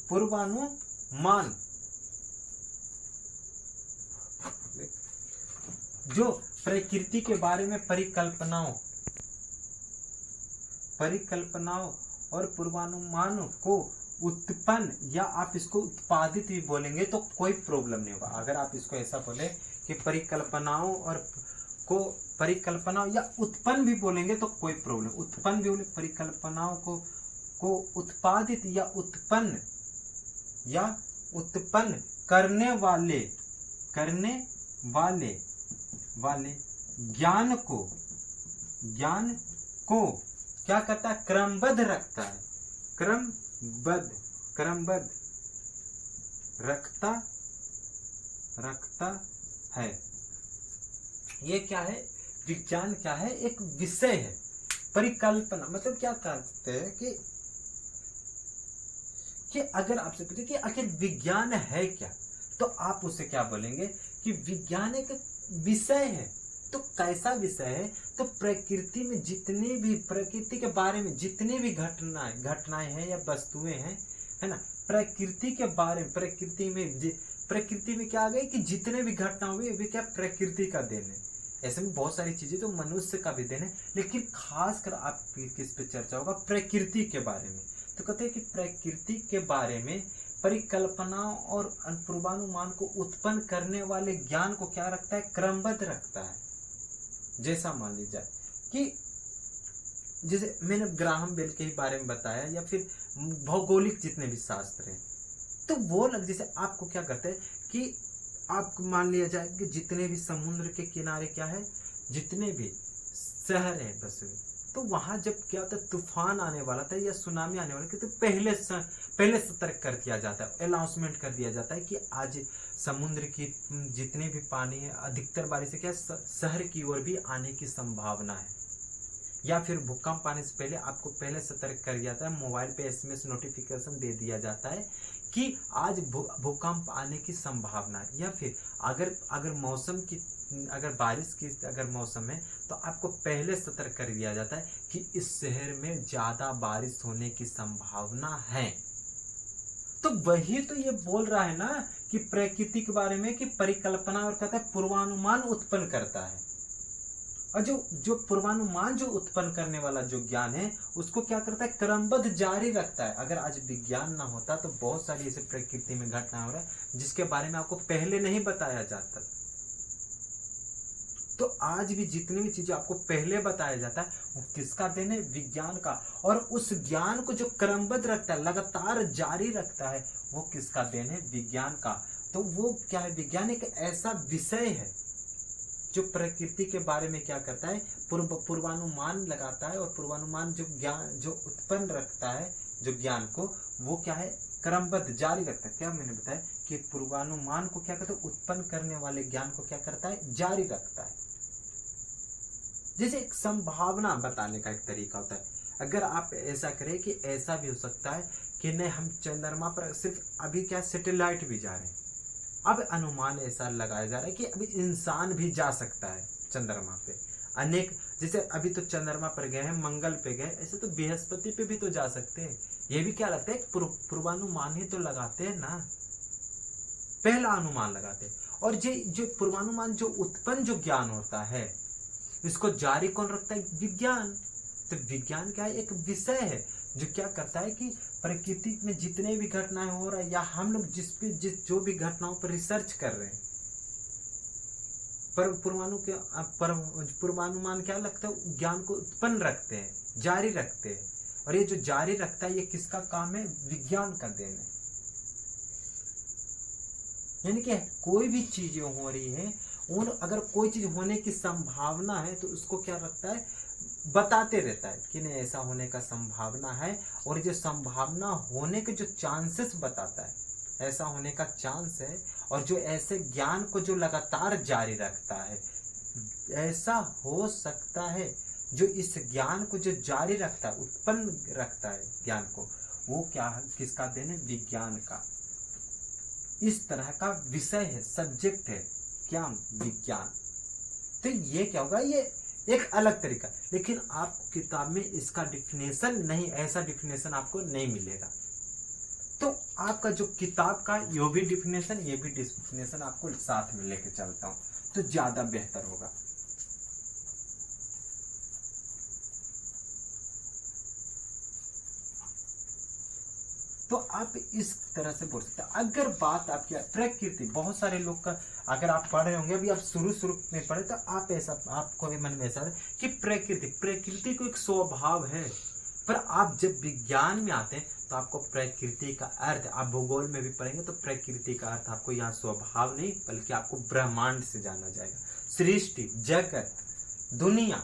पूर्वानुमान जो प्रकृति के बारे में परिकल्पनाओं और पूर्वानुमानों को उत्पन्न, या आप इसको उत्पादित भी बोलेंगे तो कोई प्रॉब्लम नहीं होगा। अगर आप इसको ऐसा बोले कि परिकल्पनाओं या उत्पन्न भी बोलेंगे तो कोई प्रॉब्लम, उत्पन्न भी बोले, परिकल्पनाओं को उत्पादित या उत्पन्न करने वाले ज्ञान को क्या करता है, क्रमबद्ध रखता है। ये क्या है, विज्ञान क्या है, एक विषय है। परिकल्पना मतलब क्या कहते हैं कि अगर आपसे पूछे कि आखिर विज्ञान है क्या, तो आप उससे क्या बोलेंगे कि विज्ञान एक विषय है। तो कैसा विषय है, तो प्रकृति में जितनी भी, प्रकृति के बारे में जितनी भी घटनाएं हैं या वस्तुएं हैं, है ना, प्रकृति के बारे में, प्रकृति में क्या आ गई कि जितने भी घटना हुई वे क्या प्रकृति का देन है। ऐसे में बहुत सारी चीजें तो मनुष्य का भी देन है, लेकिन खासकर आप किस पे चर्चा होगा, प्रकृति के बारे में। तो कहते हैं कि प्रकृति के बारे में परिकल्पनाओं और पूर्वानुमान को उत्पन्न करने वाले ज्ञान को क्या रखता है, क्रमबद्ध रखता है। जैसा मान लीजिए कि जैसे मैंने ग्राहम बेल के बारे में बताया, या फिर भौगोलिक जितने भी शास्त्र हैं, तो वो लग, जैसे आपको क्या करते हैं कि आप मान लिया जाए कि जितने भी समुद्र के किनारे क्या है, जितने भी शहर है बस, तो वहां जब क्या होता है, तूफान आने वाला था या सुनामी आने वाला था, तो पहले सतर्क कर दिया जाता है, अनाउंसमेंट कर दिया जाता है कि आज समुद्र की जितने भी पानी है, अधिकतर बारिश से क्या शहर की ओर भी आने की संभावना है। या फिर भूकंप आने से पहले आपको पहले सतर्क कर दिया जाता है, मोबाइल पे SMS नोटिफिकेशन दे दिया जाता है कि आज भूकंप आने की संभावना है। या फिर अगर मौसम की, अगर बारिश की अगर मौसम है, तो आपको पहले सतर्क कर दिया जाता है कि इस शहर में ज्यादा बारिश होने की संभावना है। तो वही तो ये बोल रहा है ना कि प्रकृति के बारे में कि परिकल्पना और कहता है पूर्वानुमान उत्पन्न करता है। और जो पूर्वानुमान जो उत्पन्न करने वाला जो ज्ञान है, उसको क्या करता है, क्रमबद्ध जारी रखता है। अगर आज विज्ञान ना होता तो बहुत सारी ऐसे प्रकृति में घटनाएं हो रहा है जिसके बारे में आपको पहले नहीं बताया जाता। तो आज भी जितनी भी चीजें आपको पहले बताया जाता है वो किसका देन है? विज्ञान का। और उस ज्ञान को जो क्रमबद्ध रखता है, लगातार जारी रखता है, वो किसका देन है? विज्ञान का। तो वो क्या है? विज्ञान एक ऐसा विषय है जो प्रकृति के बारे में क्या करता है? पूर्वानुमान लगाता है, और पूर्वानुमान जो ज्ञान जो उत्पन्न रखता है, जो ज्ञान को, वो क्या है? क्रमबद्ध जारी रखता है। क्या मैंने बताया कि पूर्वानुमान को क्या करता है? उत्पन्न करने वाले ज्ञान को क्या करता है? जारी रखता है। जैसे एक संभावना बताने का एक तरीका होता है। अगर आप ऐसा करें कि ऐसा भी हो सकता है कि नहीं, हम चंद्रमा पर सिर्फ अभी क्या सैटेलाइट भी जा रहे हैं, अब अनुमान ऐसा लगाया जा रहा है कि अभी इंसान भी जा सकता है चंद्रमा पे। अनेक, जैसे अभी तो चंद्रमा पर गए हैं, मंगल पे गए, ऐसे तो बृहस्पति पे भी तो जा सकते हैं। ये भी क्या लगता है? पूर्वानुमान ही तो लगाते हैं ना, पहला अनुमान लगाते हैं। और जो पूर्वानुमान जो उत्पन्न जो ज्ञान होता है, इसको जारी कौन रखता है? विज्ञान। तो विज्ञान क्या है? एक विषय है जो क्या करता है कि प्रकृति में जितने भी घटनाएं हो रहा है, या हम लोग जो भी घटनाओं पर रिसर्च कर रहे हैं, पर पूर्वानुमान क्या लगता है? ज्ञान को उत्पन्न रखते हैं, जारी रखते हैं। और ये जो जारी रखता है, ये किसका काम है? विज्ञान का देन है। यानी कि कोई भी चीजें हो रही है, और अगर कोई चीज होने की संभावना है तो उसको क्या रखता है? बताते रहता है कि नहीं, ऐसा होने का संभावना है। और जो संभावना होने के जो चांसेस बताता है, ऐसा होने का चांस है। और जो ऐसे ज्ञान को जो लगातार जारी रखता है, ऐसा हो सकता है, जो इस ज्ञान को जो जारी रखता है, उत्पन्न रखता है ज्ञान को, वो क्या है? किसका देन है? विज्ञान का। इस तरह का विषय है, सब्जेक्ट है क्या? विज्ञान। तो ये क्या होगा? ये एक अलग तरीका, लेकिन आपको किताब में इसका डिफिनेशन नहीं, ऐसा डिफिनेशन आपको नहीं मिलेगा। तो आपका जो किताब का ये भी डिफिनेशन, ये भी डिफिनेशन आपको साथ में लेके चलता हूं तो ज्यादा बेहतर होगा। तो आप इस तरह से बोल सकते हैं। अगर बात आपकी प्रकृति, बहुत सारे लोग का, अगर आप पढ़ रहे होंगे, अभी आप शुरू में पढ़े, तो आप ऐसा, आपको भी मन में ऐसा है कि प्रकृति को एक स्वभाव है। पर आप जब विज्ञान में आते हैं तो आपको प्रकृति का अर्थ, आप भूगोल में भी पढ़ेंगे तो प्रकृति का अर्थ आपको यहाँ स्वभाव नहीं, बल्कि आपको ब्रह्मांड से जाना जाएगा। सृष्टि, जगत, दुनिया,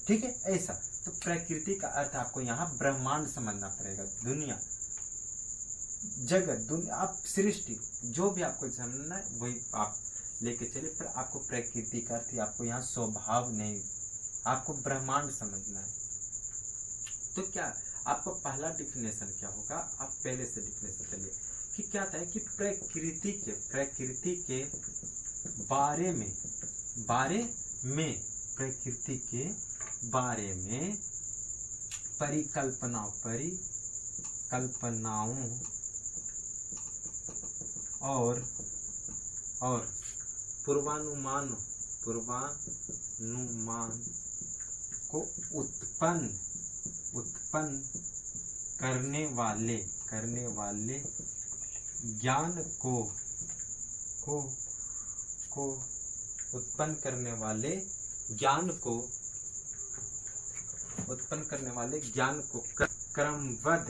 ठीक है, ऐसा। तो प्रकृति का अर्थ आपको यहाँ ब्रह्मांड समझना पड़ेगा। दुनिया, जगत, दुनिया, आप सृष्टि, जो भी आपको समझना है वही आप लेके चले। पर आपको प्रकृति का अर्थ आपको यहाँ स्वभाव नहीं, आपको ब्रह्मांड समझना है। तो क्या आपका पहला डिफिनेशन क्या होगा? आप पहले से डिफिनेशन चलिए कि क्या होता है कि प्रकृति के बारे में प्रकृति के बारे में परिकल्पनाओं और पूर्वानुमान को उत्पन्न करने वाले ज्ञान को उत्पन्न करने वाले ज्ञान को क्रमबद्ध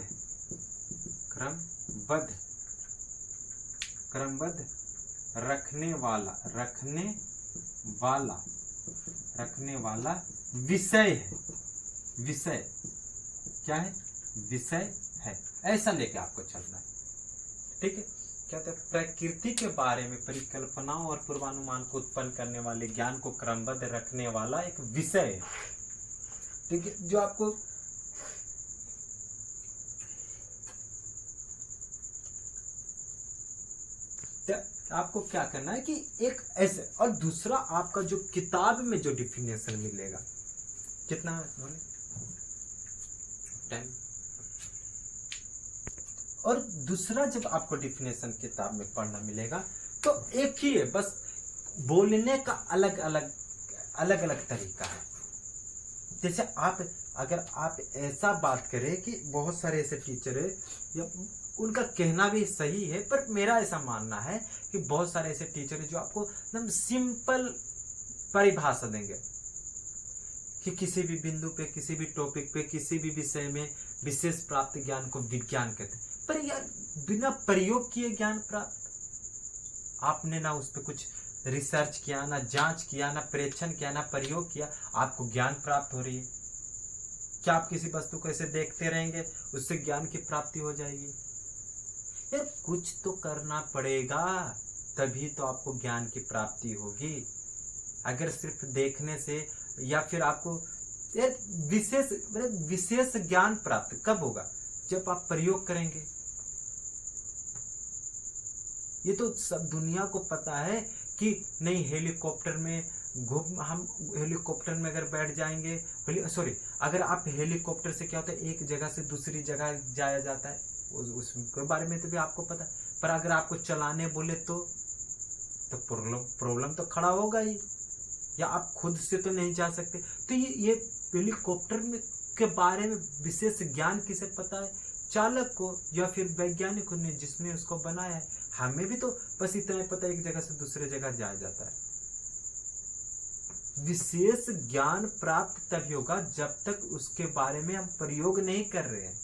रखने वाला विषय है। विषय क्या है? विषय है। ऐसा लेके आपको चलना है, ठीक है। क्या कहते हैं? प्रकृति के बारे में परिकल्पनाओं और पूर्वानुमान को उत्पन्न करने वाले ज्ञान को क्रमबद्ध रखने वाला एक विषय है, ठीक है, जो आपको आपको क्या करना है कि एक ऐसे। और दूसरा आपका जो किताब में जो डिफिनेशन मिलेगा, कितना टाइम, और दूसरा जब आपको डिफिनेशन किताब में पढ़ना मिलेगा तो एक ही है, बस बोलने का अलग अलग तरीका है। जैसे अगर आप ऐसा बात करें कि बहुत सारे ऐसे टीचर है, या उनका कहना भी सही है, पर मेरा ऐसा मानना है कि बहुत सारे ऐसे टीचर है जो आपको एकदम सिंपल परिभाषा देंगे कि किसी भी बिंदु पे, किसी भी टॉपिक पे, किसी भी विषय में विशेष प्राप्त ज्ञान को विज्ञान कहते हैं। पर यार बिना प्रयोग किए ज्ञान प्राप्त, आपने ना उस पर कुछ रिसर्च किया, ना जांच किया, ना परीक्षण किया, ना प्रयोग किया, आपको ज्ञान प्राप्त हो रही है। क्या आप किसी वस्तु को ऐसे देखते रहेंगे उससे ज्ञान की प्राप्ति हो जाएगी? यार कुछ तो करना पड़ेगा, तभी तो आपको ज्ञान की प्राप्ति होगी। अगर सिर्फ देखने से या फिर आपको यार विशेष ज्ञान प्राप्त कब होगा? जब आप प्रयोग करेंगे। ये तो सब दुनिया को पता है कि नहीं, हेलीकॉप्टर में हम हेलीकॉप्टर में अगर बैठ जाएंगे, अगर आप हेलीकॉप्टर से क्या होता है, एक जगह से दूसरी जगह जाया जाता है, उसके बारे में तो भी आपको पता है। पर अगर आपको चलाने बोले तो प्रॉब्लम तो खड़ा होगा ही, या आप खुद से तो नहीं जा सकते। तो ये हेलीकॉप्टर में के बारे में विशेष ज्ञान किसे पता है? चालक को या फिर वैज्ञानिक को, जिसने उसको बनाया है। हमें भी तो बस इतना ही पता है, एक जगह से दूसरे जगह जाया जाता है। विशेष ज्ञान प्राप्त तभी होगा जब तक उसके बारे में हम प्रयोग नहीं कर रहे हैं।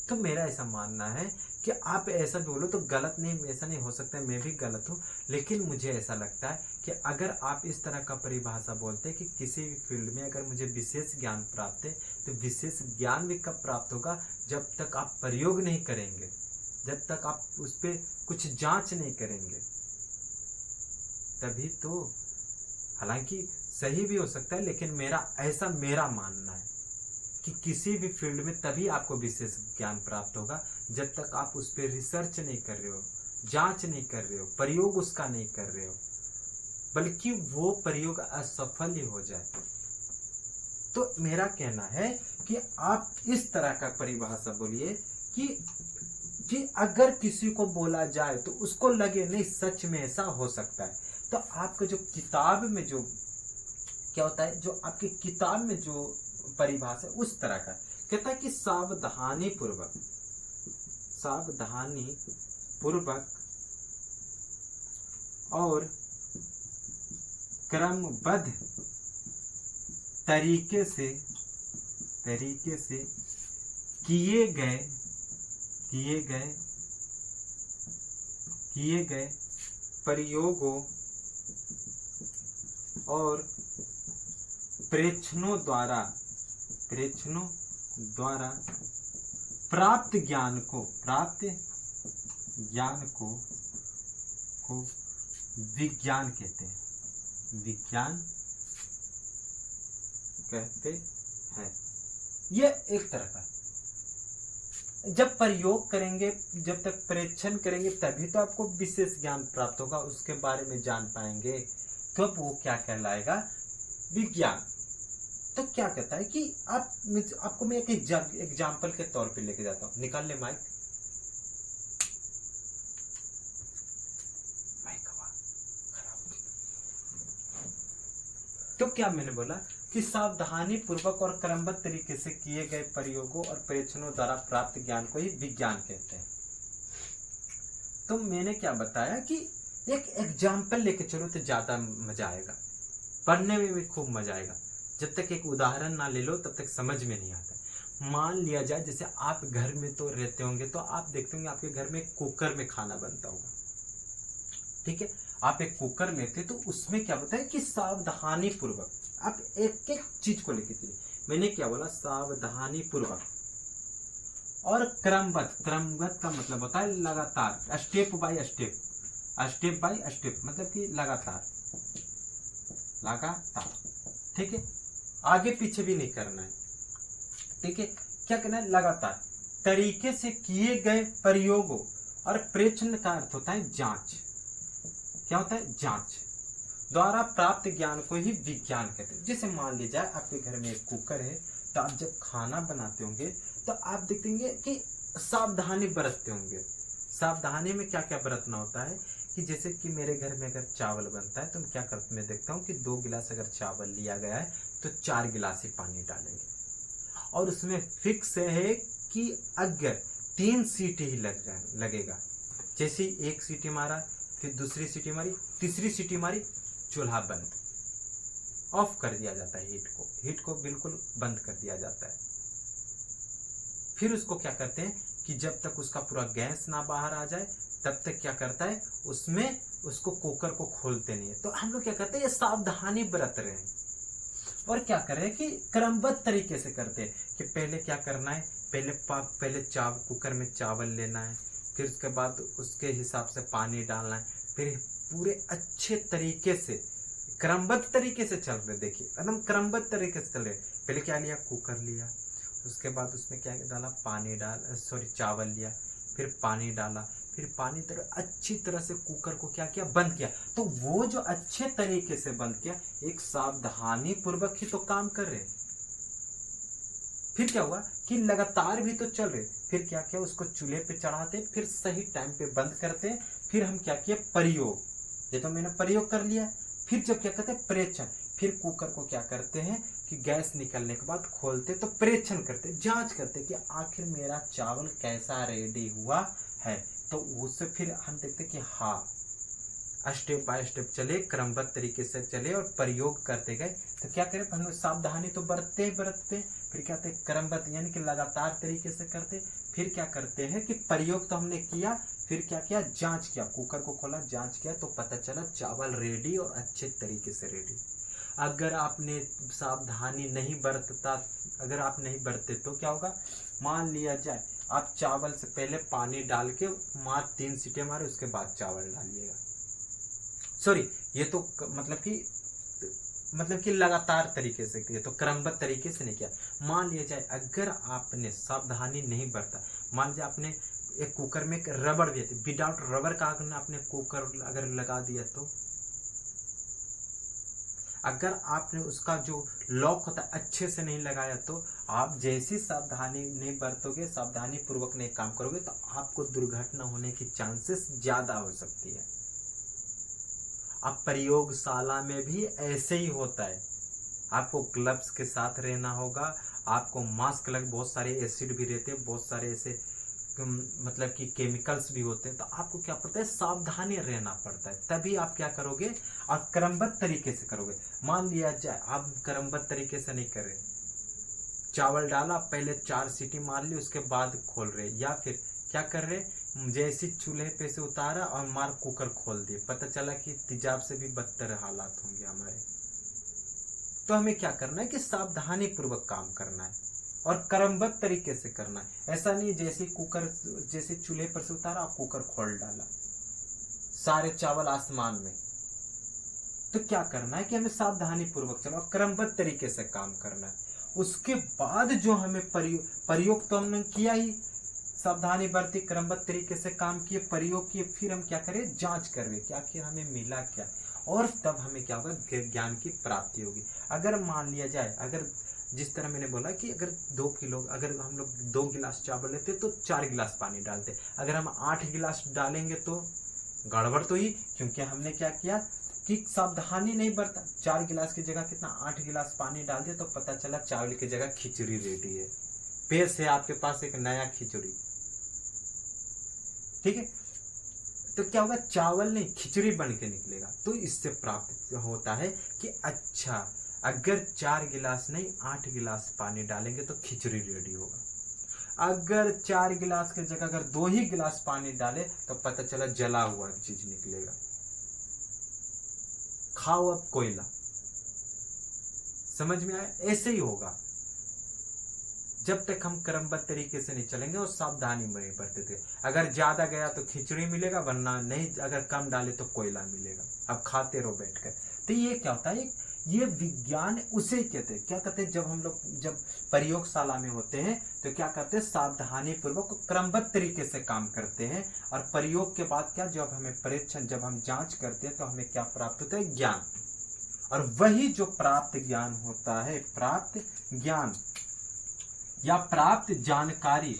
तो मेरा ऐसा मानना है कि आप ऐसा बोलो तो गलत नहीं, ऐसा नहीं हो सकता मैं भी गलत हूं, लेकिन मुझे ऐसा लगता है कि अगर आप इस तरह का परिभाषा बोलते हैं कि किसी भी फील्ड में अगर मुझे विशेष ज्ञान प्राप्त है, तो विशेष ज्ञान भी कब प्राप्त होगा? जब तक आप प्रयोग नहीं करेंगे, जब तक आप उस पर कुछ जांच नहीं करेंगे, तभी तो। हालांकि सही भी हो सकता है, लेकिन मेरा मानना है कि किसी भी फील्ड में तभी आपको विशेष ज्ञान प्राप्त होगा जब तक आप उस पर रिसर्च नहीं कर रहे हो, जांच नहीं कर रहे हो, प्रयोग उसका नहीं कर रहे हो, बल्कि वो प्रयोग असफल ही हो जाए। तो मेरा कहना है कि आप इस तरह का परिभाषा बोलिए कि अगर किसी को बोला जाए तो उसको लगे नहीं सच में ऐसा हो सकता है। तो आपका जो किताब में जो क्या होता है, जो आपकी किताब में जो परिभाषा उस तरह का कहता है कि सावधानी पूर्वक और क्रमबद्ध तरीके से किए गए प्रयोगों और प्रेक्षणों द्वारा प्राप्त ज्ञान को विज्ञान कहते हैं। ये एक तरह का, जब प्रयोग करेंगे, जब तक परीक्षण करेंगे, तभी तो आपको विशेष ज्ञान प्राप्त होगा, उसके बारे में जान पाएंगे, तो वो क्या कहलाएगा? विज्ञान। तो क्या कहता है कि आपको मैं एक एग्जाम्पल के तौर पे लेके जाता हूं। निकाल ले माइक। तो क्या मैंने बोला कि सावधानी पूर्वक और क्रमबद्ध तरीके से किए गए प्रयोगों और परीक्षणों द्वारा प्राप्त ज्ञान को ही विज्ञान कहते हैं। तो मैंने क्या बताया कि एक एग्जाम्पल लेके चलो तो ज्यादा मजा आएगा, पढ़ने में भी खूब मजा आएगा। जब तक एक उदाहरण ना ले लो तब तक समझ में नहीं आता। मान लिया जाए जैसे आप घर में तो रहते होंगे, तो आप देखते होंगे आपके घर में कुकर में खाना बनता होगा, ठीक है। आप एक कुकर में थे, तो उसमें क्या होता है कि सावधानी पूर्वक आप एक एक चीज को लेके चलिए। मैंने क्या बोला? सावधानी पूर्वक और क्रमबद्ध का मतलब होता है लगातार, स्टेप बाय स्टेप मतलब कि लगातार, ठीक है। आगे पीछे भी नहीं करना है, ठीक है। क्या करना है? लगातार तरीके से किए गए प्रयोगों और परीक्षण का अर्थ होता है जांच। क्या होता है? जांच द्वारा प्राप्त ज्ञान को ही विज्ञान कहते हैं। जैसे मान लीजिए आपके घर में एक कुकर है, तो आप जब खाना बनाते होंगे तो आप देखते होंगे कि सावधानी बरतते होंगे। सावधानी में क्या क्या बरतना होता है कि जैसे कि मेरे घर में अगर चावल बनता है तो मैं क्या करता, मैं देखता हूँ कि 2 गिलास अगर चावल लिया गया है तो 4 गिलास ही पानी डालेंगे, और उसमें फिक्स है कि अगर 3 सीटी ही लगेगा। जैसे ही 1 सीटी मारा फिर दूसरी सीटी मारी, तीसरी सीटी मारी, चूल्हा बंद, ऑफ कर दिया जाता है। हीट को बिल्कुल बंद कर दिया जाता है। फिर उसको क्या करते हैं कि जब तक उसका पूरा गैस ना बाहर आ जाए तब तक क्या करता है, उसमें उसको कुकर को खोलते नहीं है। तो हम लोग क्या करते हैं, ये सावधानी बरत रहे हैं और क्या कर रहे हैं कि क्रमबद्ध तरीके से करते हैं कि पहले क्या करना है, पहले कुकर में चावल लेना है, फिर उसके बाद उसके हिसाब से पानी डालना है, फिर पूरे अच्छे तरीके से क्रमबद्ध तरीके से चल रहे। देखिए एकदम क्रमबद्ध तरीके से चल रहे। पहले क्या लिया, कुकर लिया, उसके बाद उसमें क्या डाला, चावल लिया, फिर पानी डाला, फिर पानी अच्छी तरह से कुकर को क्या किया, बंद किया। तो वो जो अच्छे तरीके से बंद किया, एक सावधानी पूर्वक ही तो काम कर रहे। फिर क्या हुआ कि लगातार भी तो चल रहे। फिर क्या किया, उसको चूल्हे पे चढ़ाते, फिर सही टाइम पे बंद करते। फिर हम क्या किए, प्रयोग, ये तो मैंने प्रयोग कर लिया। फिर जब क्या करते, प्रेक्षण, फिर कुकर को क्या करते हैं कि गैस निकलने के बाद खोलते, तो प्रेक्षण करते, जांच करते कि आखिर मेरा चावल कैसा रेडी हुआ है। तो उससे फिर हम देखते कि हाँ, स्टेप बाय स्टेप चले, क्रमबद्ध तरीके से चले और प्रयोग करते गए। तो क्या करें, हम सावधानी तो बरतते, फिर क्या करते, क्रमबद्ध यानी कि लगातार तरीके से करते। फिर क्या करते हैं कि प्रयोग तो हमने किया, फिर क्या किया, जांच किया, कुकर को खोला, जांच किया, तो पता चला चावल रेडी और अच्छे तरीके से रेडी। अगर आपने सावधानी नहीं बरतता, अगर आप नहीं बरते तो क्या होगा, मान लिया जाए आप चावल से पहले पानी डाल के मात्र 3 सीटी मारे, उसके बाद चावल डालिएगा। सॉरी, ये तो मतलब कि लगातार तरीके से, ये तो क्रमबद्ध तरीके से नहीं किया। मान लिया जाए अगर आपने सावधानी नहीं बरता, मान लीजिए आपने एक कुकर में एक रबड़ भी है, विदाउट रबर का अगर आपने कुकर अगर लगा दिया, तो अगर आपने उसका जो लॉक होता है अच्छे से नहीं लगाया, तो आप जैसी सावधानी नहीं बरतोगे, सावधानी पूर्वक नहीं काम करोगे, तो आपको दुर्घटना होने की चांसेस ज्यादा हो सकती है। अब प्रयोगशाला में भी ऐसे ही होता है। आपको ग्लव्स के साथ रहना होगा, आपको मास्क लग, बहुत सारे एसिड भी रहते हैं, बहुत सारे ऐसे मतलब कि केमिकल्स भी होते हैं। तो आपको क्या पड़ता है, सावधानी रहना पड़ता है, तभी आप क्या करोगे, आप क्रमबद्ध तरीके से करोगे। मान लिया जाए आप क्रमबद्ध तरीके से नहीं कर रहे, चावल डाला, पहले 4 सीटी मार ली, उसके बाद खोल रहे, या फिर क्या कर रहे, जैसे चूल्हे पे से उतारा और मार कुकर खोल दिए, पता चला कि तेजाब से भी बदतर हालात होंगे हमारे। तो हमें क्या करना है कि सावधानी पूर्वक काम करना है और क्रमबद्ध तरीके से करना है। ऐसा नहीं जैसे चूल्हे पर से उतारा, कुकर खोल डाला, सारे चावल आसमान में। तो क्या करना है कि हमें सावधानी पूर्वक चलो, क्रमबद्ध तरीके से काम करना है। उसके बाद जो हमें प्रयोग तो हमने किया ही, सावधानी बरती, क्रमबद्ध तरीके से काम किए, प्रयोग किए, फिर हम क्या करें, जांच करें कि आखिर हमें मिला क्या, और तब हमें क्या होगा, ज्ञान की प्राप्ति होगी। अगर मान लिया जाए, अगर जिस तरह मैंने बोला कि अगर 2 किलो, अगर हम लोग 2 गिलास चावल लेते तो 4 गिलास पानी डालते, अगर हम 8 गिलास डालेंगे तो गड़बड़ तो ही, क्योंकि हमने क्या किया कि सावधानी नहीं बरता। 4 गिलास की जगह कितना, 8 गिलास पानी डाल दिया, तो पता चला चावल की जगह खिचड़ी रेडी है। पेश है आपके पास एक नया खिचड़ी, ठीक है। तो क्या होगा, चावल नहीं खिचड़ी बन के निकलेगा। तो इससे प्राप्त होता है कि अच्छा, अगर 4 गिलास नहीं 8 गिलास पानी डालेंगे तो खिचड़ी रेडी होगा। अगर 4 गिलास की जगह अगर 2 ही गिलास पानी डाले तो पता चला जला हुआ चीज निकलेगा। खाओ अब कोयला, समझ में आया, ऐसे ही होगा जब तक हम क्रमबद्ध तरीके से नहीं चलेंगे और सावधानी नहीं बरते थे। अगर ज्यादा गया तो खिचड़ी मिलेगा, वरना नहीं, अगर कम डाले तो कोयला मिलेगा। अब खाते रहो बैठकर। तो ये क्या होता है, ये विज्ञान उसे कहते हैं। क्या कहते हैं, जब हम लोग जब प्रयोगशाला में होते हैं तो क्या करते हैं, सावधानी पूर्वक क्रमबद्ध तरीके से काम करते हैं, और प्रयोग के बाद क्या, जब हमें परीक्षण, जब हम जांच करते हैं तो हमें क्या प्राप्त होता है, ज्ञान। और वही जो प्राप्त ज्ञान होता है, प्राप्त ज्ञान या प्राप्त जानकारी,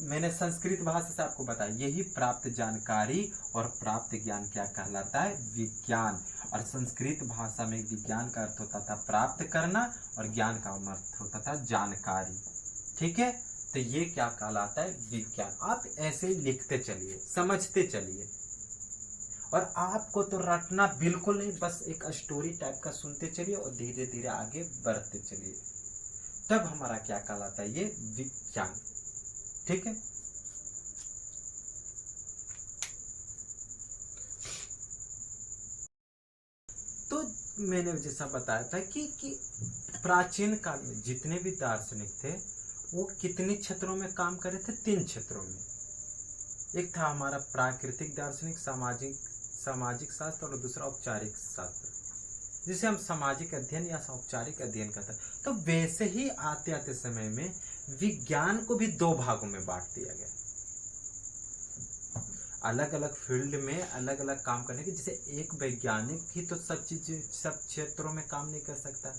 मैंने संस्कृत भाषा से आपको बताया, यही प्राप्त जानकारी और प्राप्त ज्ञान क्या कहलाता है, विज्ञान। और संस्कृत भाषा में विज्ञान का अर्थ होता था प्राप्त करना, और ज्ञान का अर्थ होता था जानकारी, ठीक है। तो ये क्या कहलाता है, विज्ञान। आप ऐसे लिखते चलिए, समझते चलिए, और आपको तो रटना बिल्कुल नहीं, बस एक स्टोरी टाइप का सुनते चलिए और धीरे धीरे आगे बढ़ते चलिए, तब हमारा क्या कहलाता है, ये विज्ञान। ठीक है। तो मैंने जैसा बताया था कि प्राचीन काल में जितने भी दार्शनिक थे वो कितने क्षेत्रों में काम कर रहे थे, 3 क्षेत्रों में। एक था हमारा प्राकृतिक दार्शनिक, सामाजिक शास्त्र, और दूसरा औपचारिक शास्त्र, जिसे हम सामाजिक अध्ययन या औपचारिक अध्ययन कहते हैं। तो वैसे ही आते आते समय में विज्ञान को भी 2 भागों में बांट दिया गया, अलग अलग फील्ड में अलग अलग काम करने की। जैसे एक वैज्ञानिक ही तो सब क्षेत्रों में काम नहीं कर सकता,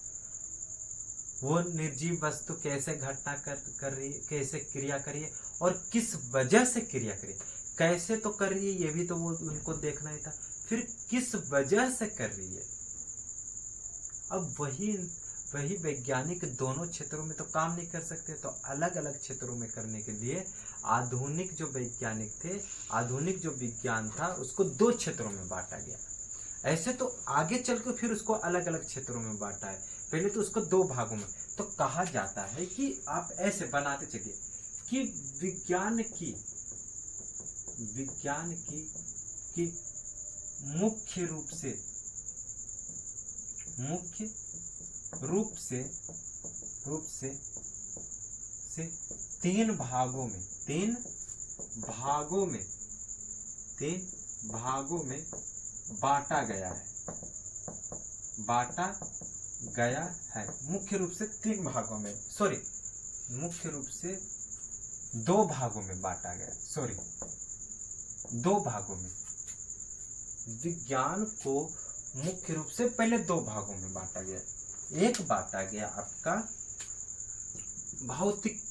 वो निर्जीव वस्तु कैसे घटना कर रही है, कैसे क्रिया कर रही है और किस वजह से क्रिया कर रही है, कैसे तो कर रही है ये भी तो वो उनको देखना ही था, फिर किस वजह से कर रही है। अब वही वैज्ञानिक दोनों क्षेत्रों में तो काम नहीं कर सकते, तो अलग अलग क्षेत्रों में करने के लिए आधुनिक जो वैज्ञानिक थे, आधुनिक जो विज्ञान था, उसको 2 क्षेत्रों में बांटा गया। ऐसे तो आगे चल के फिर उसको अलग अलग क्षेत्रों में बांटा है, पहले तो उसको 2 भागों में। तो कहा जाता है कि आप ऐसे बनाते चलिए कि विज्ञान की मुख्य रूप से 3 भागों में बांटा गया है। मुख्य रूप से 3 भागों में, मुख्य रूप से 2 भागों में बांटा गया, 2 भागों में। विज्ञान को मुख्य रूप से पहले 2 भागों में बांटा गया। एक बांटा गया आपका भौतिक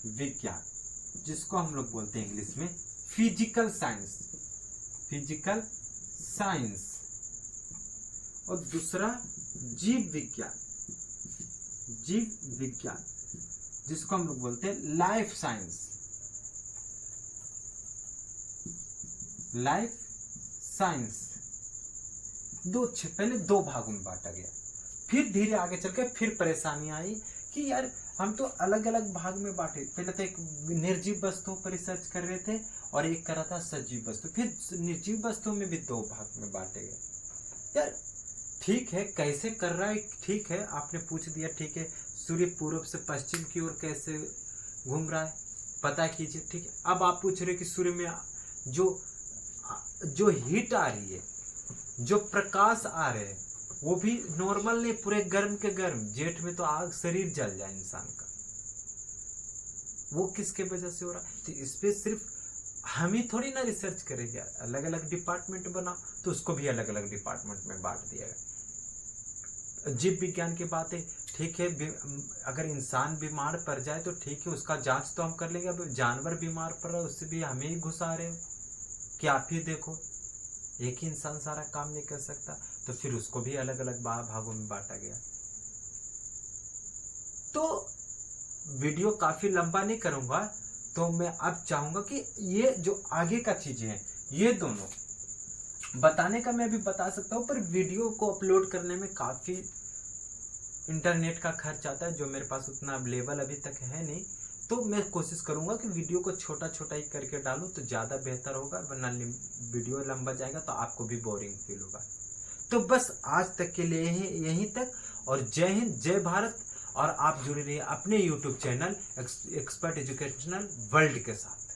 विज्ञान, जिसको हम लोग बोलते हैं इंग्लिश में फिजिकल साइंस, और दूसरा जीव विज्ञान, जिसको हम लोग बोलते हैं लाइफ साइंस। पहले 2 भागों में बांटा गया, फिर धीरे आगे चल के फिर परेशानी आई कि यार हम तो अलग अलग भाग में बांटे। पहले तो एक निर्जीव वस्तुओं पर रिसर्च कर रहे थे और एक कर रहा था सजीव वस्तु, फिर निर्जीव वस्तुओं में भी 2 भाग में बांटे गए। यार ठीक है, कैसे कर रहा है, ठीक है, आपने पूछ दिया, ठीक है, सूर्य पूर्व से पश्चिम की ओर कैसे घूम रहा है पता कीजिए, ठीक है। अब आप पूछ रहे कि सूर्य में जो हीट आ रही है, जो प्रकाश आ रहे हैं, वो भी नॉर्मल नहीं, पूरे गर्म के गर्म, जेठ में तो आग शरीर जल जाए इंसान का, वो किसके वजह से हो रहा है। तो इस पे सिर्फ हम ही थोड़ी ना रिसर्च करेंगे, अलग अलग डिपार्टमेंट बनाओ, तो उसको भी अलग अलग डिपार्टमेंट में बांट दिया गया। जीव विज्ञान की बात है, ठीक है, अगर इंसान बीमार पड़ जाए तो ठीक है, उसका जांच तो हम कर लेंगे। अब जानवर बीमार पड़ रहा है, उससे भी हमें ही घुसा रहे हो कि आप ही देखो, एक ही इंसान सारा काम नहीं कर सकता, तो फिर उसको भी अलग अलग भागों में बांटा गया। तो वीडियो काफी लंबा नहीं करूंगा, तो मैं अब चाहूंगा कि ये जो आगे का चीजें हैं, ये दोनों बताने का मैं भी बता सकता हूँ, पर वीडियो को अपलोड करने में काफी इंटरनेट का खर्च आता है, जो मेरे पास उतना अवेलेबल अभी तक है नहीं। तो मैं कोशिश करूंगा कि वीडियो को छोटा छोटा ही करके डालूं तो ज़्यादा बेहतर होगा, वरना वीडियो लंबा जाएगा तो आपको भी बोरिंग फील होगा। तो बस आज तक के लिए यहीं तक, और जय हिंद, जय भारत। और आप जुड़े रहिए अपने YouTube channel expert educational world के साथ।